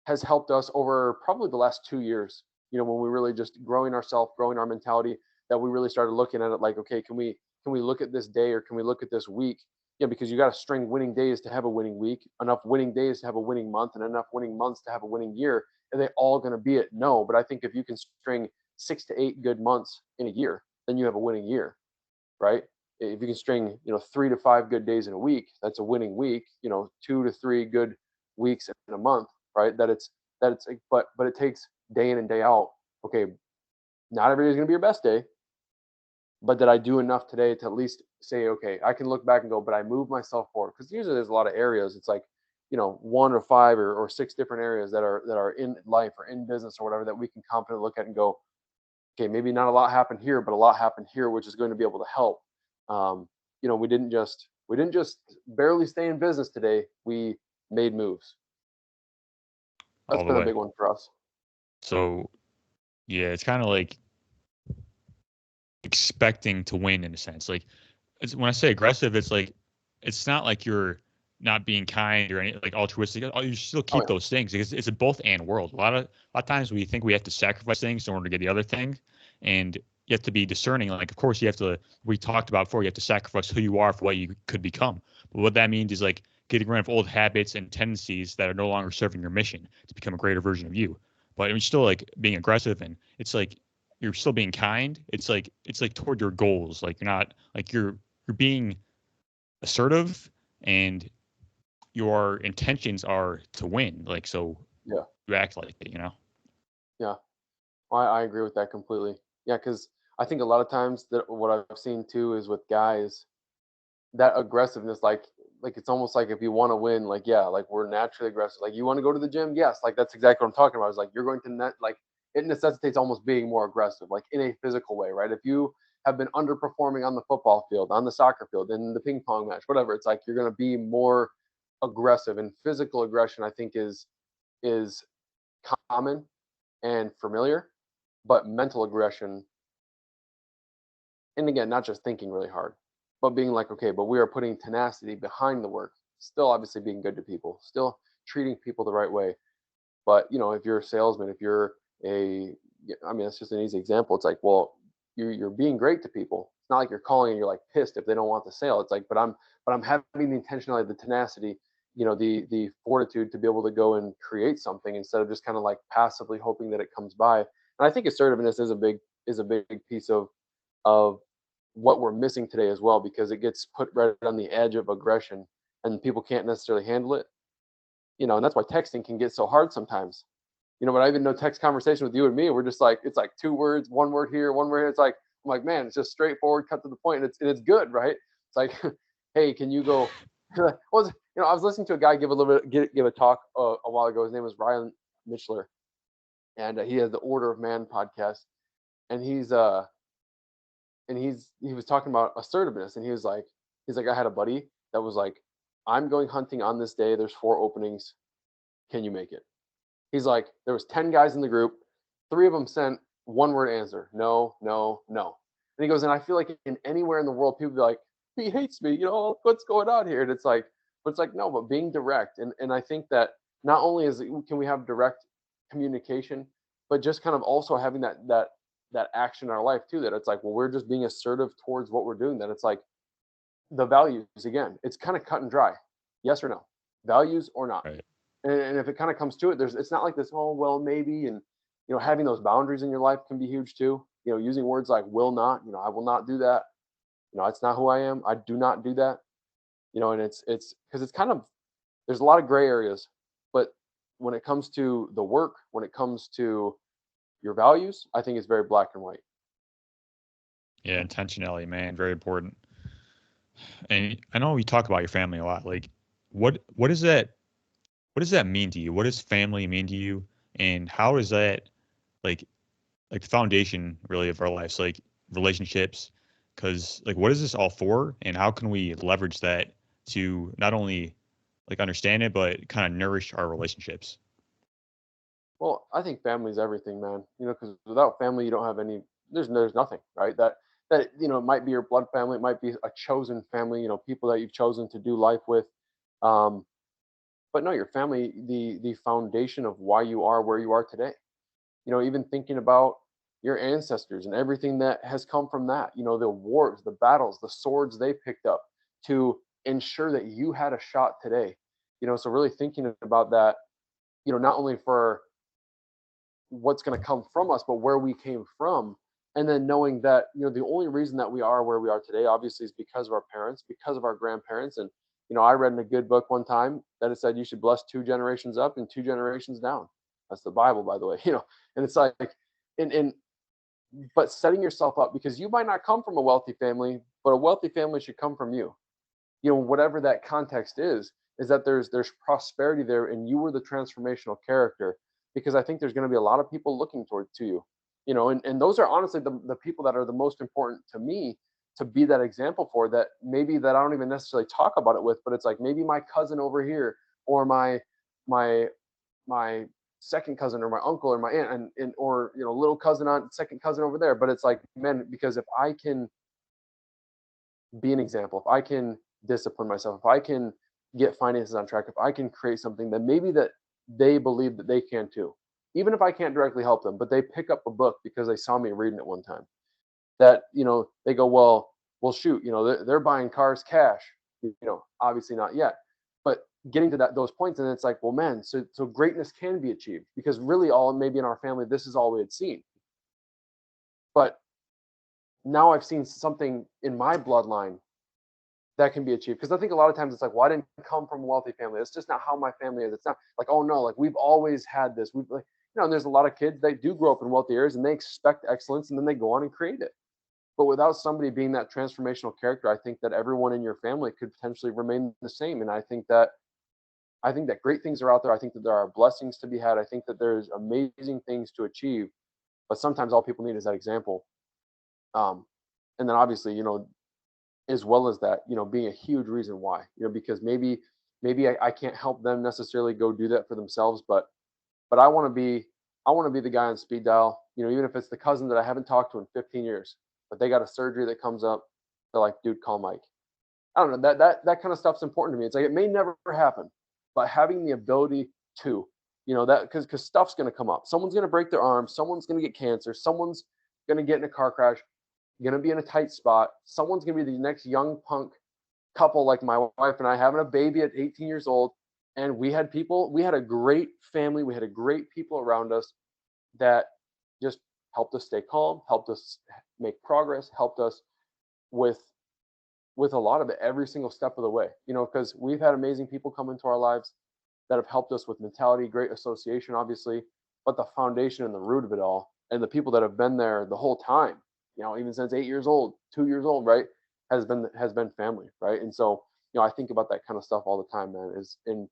has helped us over probably the last 2 years. You know, when we really just growing ourselves, growing our mentality, that we really started looking at it like, okay, can we look at this day, or can we look at this week? Yeah, because you got to string winning days to have a winning week, enough winning days to have a winning month, and enough winning months to have a winning year. Are they all going to be it? No, but I think if you can string 6 to 8 good months in a year, then you have a winning year, right? If you can string, 3 to 5 good days in a week, that's a winning week. 2 to 3 good weeks in a month, right? That it's but it takes day in and day out. Okay, not every day is going to be your best day, but did I do enough today to at least say, okay, I can look back and go, but I moved myself forward? Because usually there's a lot of areas. It's like, one or five or six different areas that are in life or in business or whatever, that we can confidently look at and go, okay, maybe not a lot happened here, but a lot happened here, which is going to be able to help. we didn't just barely stay in business today. We made moves. That's all the been a way. big one for us. So yeah, it's kind of like expecting to win in a sense. Like when I say aggressive, it's like it's not like you're not being kind or any like altruistic. You still Oh keep yeah. those things because it's a both and world. A lot of times we think we have to sacrifice things in order to get the other thing, and you have to be discerning. Like of course you have to. We talked about before. You have to sacrifice who you are for what you could become. But what that means is like getting rid of old habits and tendencies that are no longer serving your mission to become a greater version of you. But you're still like being aggressive, and it's like you're still being kind. It's like toward your goals. Like you're not like you're being assertive and your intentions are to win. Like so Yeah. you act like it, you know? Yeah. I agree with that completely. Yeah, because I think a lot of times that what I've seen too is with guys, that aggressiveness, like it's almost like if you want to win, like yeah, like we're naturally aggressive. Like you want to go to the gym, yes, like that's exactly what I'm talking about. Is like you're going to net like it necessitates almost being more aggressive, like in a physical way, right? If you have been underperforming on the football field, on the soccer field, in the ping pong match, whatever, it's like you're going to be more aggressive. And physical aggression, I think, is common and familiar, but mental aggression, and again, not just thinking really hard, but being like, okay, but we are putting tenacity behind the work, still obviously being good to people, still treating people the right way. But if you're a salesman, if you're a, I mean, that's just an easy example. It's like, well, you're being great to people. It's not like you're calling and you're like pissed if they don't want the sale. It's like, but I'm having the intentionality, the tenacity, the fortitude to be able to go and create something instead of just kind of like passively hoping that it comes by. And I think assertiveness is a big piece of what we're missing today as well, because it gets put right on the edge of aggression and people can't necessarily handle it. And that's why texting can get so hard sometimes. But I even know text conversation with you and me, we're just like, it's like two words, one word here, one word here. It's like, I'm like, man, it's just straightforward, cut to the point, and it's good, right? It's like, hey, can you go? I was listening to a guy give a little bit give a talk a while ago. His name was Ryan Mitchler, and he has the Order of Man podcast, and he was talking about assertiveness, and he's like, I had a buddy that was like, I'm going hunting on this day. There's 4 openings. Can you make it? He's like, there was 10 guys in the group. 3 of them sent one word answer. No, no, no. And he goes, and I feel like in anywhere in the world, people be like, he hates me, what's going on here? And it's like, no, but being direct. And I think that not only can we have direct communication, but just kind of also having that action in our life too, that it's like, well, we're just being assertive towards what we're doing. That it's like the values again, it's kind of cut and dry. Yes or no, values or not. Right. And if it kind of comes to it, it's not like this, oh well, maybe. And having those boundaries in your life can be huge too. Using words like will not, I will not do that. It's not who I am. I do not do that. And it's because it's kind of, there's a lot of gray areas, but when it comes to the work, when it comes to your values, I think it's very black and white. Yeah, intentionality, man, very important. And I know we talk about your family a lot. Like what does that mean to you? What does family mean to you? And how is that like like the foundation really of our lives, like relationships? Because like what is this all for? And how can we leverage that to not only like understand it, but kind of nourish our relationships? Well, I think family is everything, man. Because without family, you don't have any. There's nothing, right? That it might be your blood family, it might be a chosen family. People that you've chosen to do life with. Um, but no, your family, the foundation of why you are where you are today. Even thinking about your ancestors and everything that has come from that. The wars, the battles, the swords they picked up to ensure that you had a shot today. So really thinking about that. Not only for what's going to come from us, but where we came from. And then knowing that, the only reason that we are where we are today, obviously, is because of our parents, because of our grandparents. And, I read in a good book one time that it said you should bless 2 generations up and 2 generations down. That's the Bible, by the way, and it's like, and but setting yourself up, because you might not come from a wealthy family, but a wealthy family should come from you. Whatever that context is that there's prosperity there, and you were the transformational character, because I think there's going to be a lot of people looking toward to you. And those are honestly the people that are the most important to me to be that example for, that maybe that I don't even necessarily talk about it with, but it's like maybe my cousin over here, or my my second cousin, or my uncle, or my aunt, and or little cousin, aunt, second cousin over there. But it's like, man, because if I can be an example, if I can discipline myself, if I can get finances on track, if I can create something, then maybe that they believe that they can too. Even if I can't directly help them, but they pick up a book because they saw me reading it one time. That they go, well, shoot, they're buying cars cash. Obviously not yet, but getting to those points, and it's like, well, man, so greatness can be achieved, because really, all maybe in our family, this is all we had seen. But now I've seen something in my bloodline that can be achieved. Because I think a lot of times it's like, well, I didn't come from a wealthy family. It's just not how my family is. It's not like, oh no, like we've always had this. We've like, and there's a lot of kids that do grow up in wealthy areas and they expect excellence, and then they go on and create it. But without somebody being that transformational character, I think that everyone in your family could potentially remain the same. And I think that great things are out there. I think that there are blessings to be had. I think that there's amazing things to achieve. But sometimes all people need is that example. And then obviously, as well as that, being a huge reason why, because maybe I can't help them necessarily go do that for themselves, but I want to be the guy on speed dial, even if it's the cousin that I haven't talked to in 15 years, but they got a surgery that comes up. They're like, dude, call Mike. I don't know, that kind of stuff's important to me. It's like, it may never happen, but having the ability to, that, because stuff's going to come up. Someone's going to break their arm. Someone's going to get cancer. Someone's going to get in a car crash, going to be in a tight spot. Someone's going to be the next young punk couple, like my wife and I, having a baby at 18 years old. And we had a great family. We had great people around us that just helped us stay calm, helped us make progress, helped us with a lot of it every single step of the way, because we've had amazing people come into our lives that have helped us with mentality, great association, obviously, but the foundation and the root of it all, and the people that have been there the whole time, even since 8 years old, 2 years old, right, has been family, right? And so, I think about that kind of stuff all the time, man.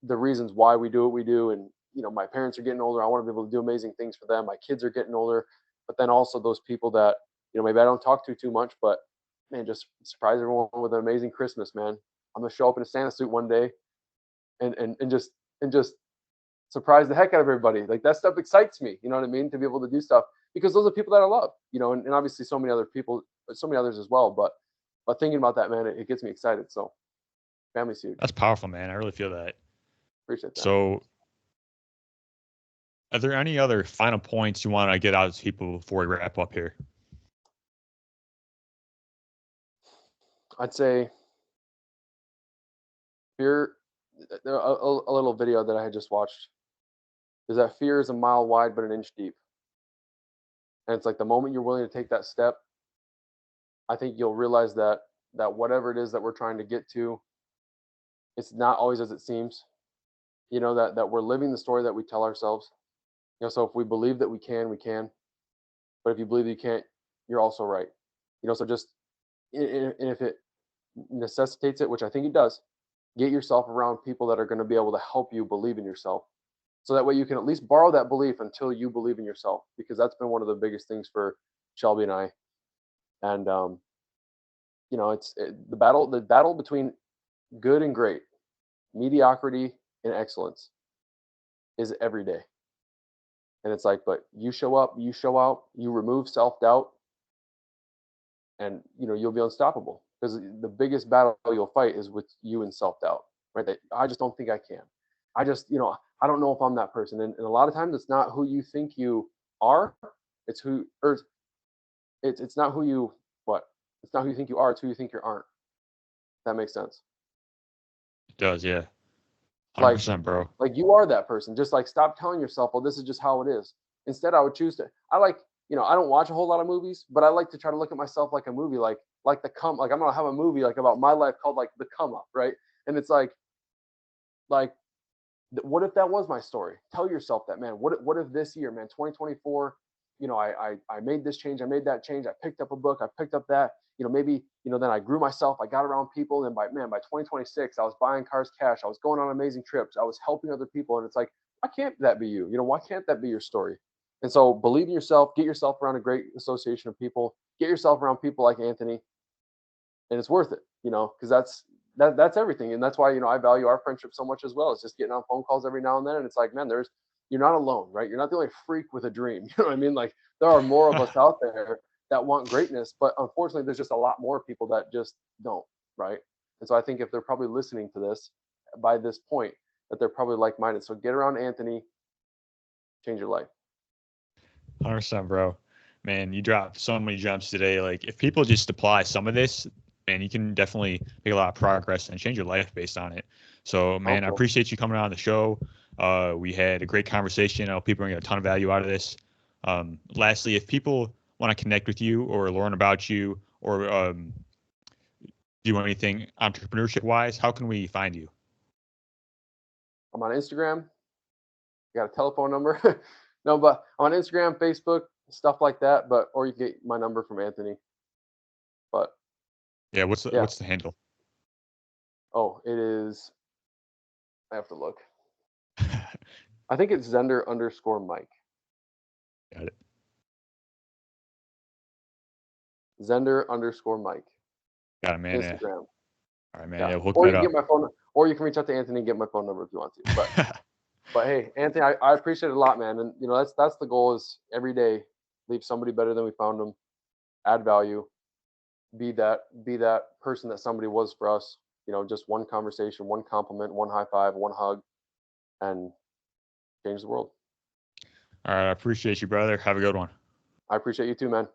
The reasons why we do what we do, and my parents are getting older. I want to be able to do amazing things for them. My kids are getting older, but then also those people that maybe I don't talk to too much, but man, just surprise everyone with an amazing Christmas, man. I'm gonna show up in a Santa suit one day, and just surprise the heck out of everybody. Like, that stuff excites me. You know what I mean? To be able to do stuff, because those are people that I love. And obviously so many other people, so many others as well. But thinking about that, man, it gets me excited. So family's huge. That's powerful, man. I really feel that. Appreciate that. So, are there any other final points you want to get out to people before we wrap up here? I'd say fear. A little video that I had just watched is that fear is a mile wide but an inch deep. And it's like, the moment you're willing to take that step, I think you'll realize that whatever it is that we're trying to get to, it's not always as it seems. That we're living the story that we tell ourselves. So if we believe that we can, we can. But if you believe you can't, you're also right. So just, and if it necessitates it, which I think it does, get yourself around people that are going to be able to help you believe in yourself. So that way you can at least borrow that belief until you believe in yourself, because that's been one of the biggest things for Shelby and I. And it's the battle between good and great, mediocrity and excellence, is every day. And it's like, but you show up, you show out, you remove self-doubt, and you'll be unstoppable. Because the biggest battle you'll fight is with you and self-doubt, right? That I just don't think I can. I just, I don't know if I'm that person. And a lot of times it's not who you think you are. It's who, or it's not who you, what? It's not who you think you are. It's who you think you aren't. That makes sense. It does, yeah. 100%, Like, bro. like you are that person. Just like, stop telling yourself, well, this is just how it is. Instead, I would choose to, I don't watch a whole lot of movies, but I like to try to look at myself like a movie, like I'm gonna have a movie like about my life called like The Come Up, right? And it's like what if that was my story? Tell yourself that, man. What if this year, man, 2024, I made this change, I made that change, I picked up a book, I picked up that, maybe, then I grew myself, I got around people, and by 2026, I was buying cars cash, I was going on amazing trips, I was helping other people, and it's like, why can't that be you? Why can't that be your story? And so believe in yourself, get yourself around a great association of people, get yourself around people like Anthony, and it's worth it, because that's everything, and that's why I value our friendship so much as well. It's just getting on phone calls every now and then, and it's like, man, you're not alone, right? You're not the only freak with a dream. You know what I mean? Like there are more of us out there that want greatness, but unfortunately, there's just a lot more people that just don't, right? And so I think if they're probably listening to this by this point, that they're probably like-minded. So get around Anthony, change your life. 100%, bro. Man, you dropped so many gems today. Like, if people just apply some of this, man, you can definitely make a lot of progress and change your life based on it. So, man, I Helpful. appreciate you coming on the show. We had a great conversation. I hope people are getting a ton of value out of this. Lastly, if people want to connect with you or learn about you or do anything entrepreneurship wise, how can we find you? I'm on Instagram. You got a telephone number? No, but I'm on Instagram, Facebook, stuff like that. But or you can get my number from Anthony. But Yeah, what's the, yeah. what's the handle? Oh, it is. I have to look. I think it's Zehnder_Mike. Got it. Zehnder_Mike. Got it, man. Yeah. Instagram. All right, man. Yeah. Yeah, hook Or you that can get up. my phone, or you can reach out to Anthony and get my phone number if you want to. But hey, Anthony, I appreciate it a lot, man. And that's the goal, is every day leave somebody better than we found them, add value, be that person that somebody was for us. Just one conversation, one compliment, one high five, one hug, and change the world. All right, I appreciate you, brother. Have a good one. I appreciate you too, man.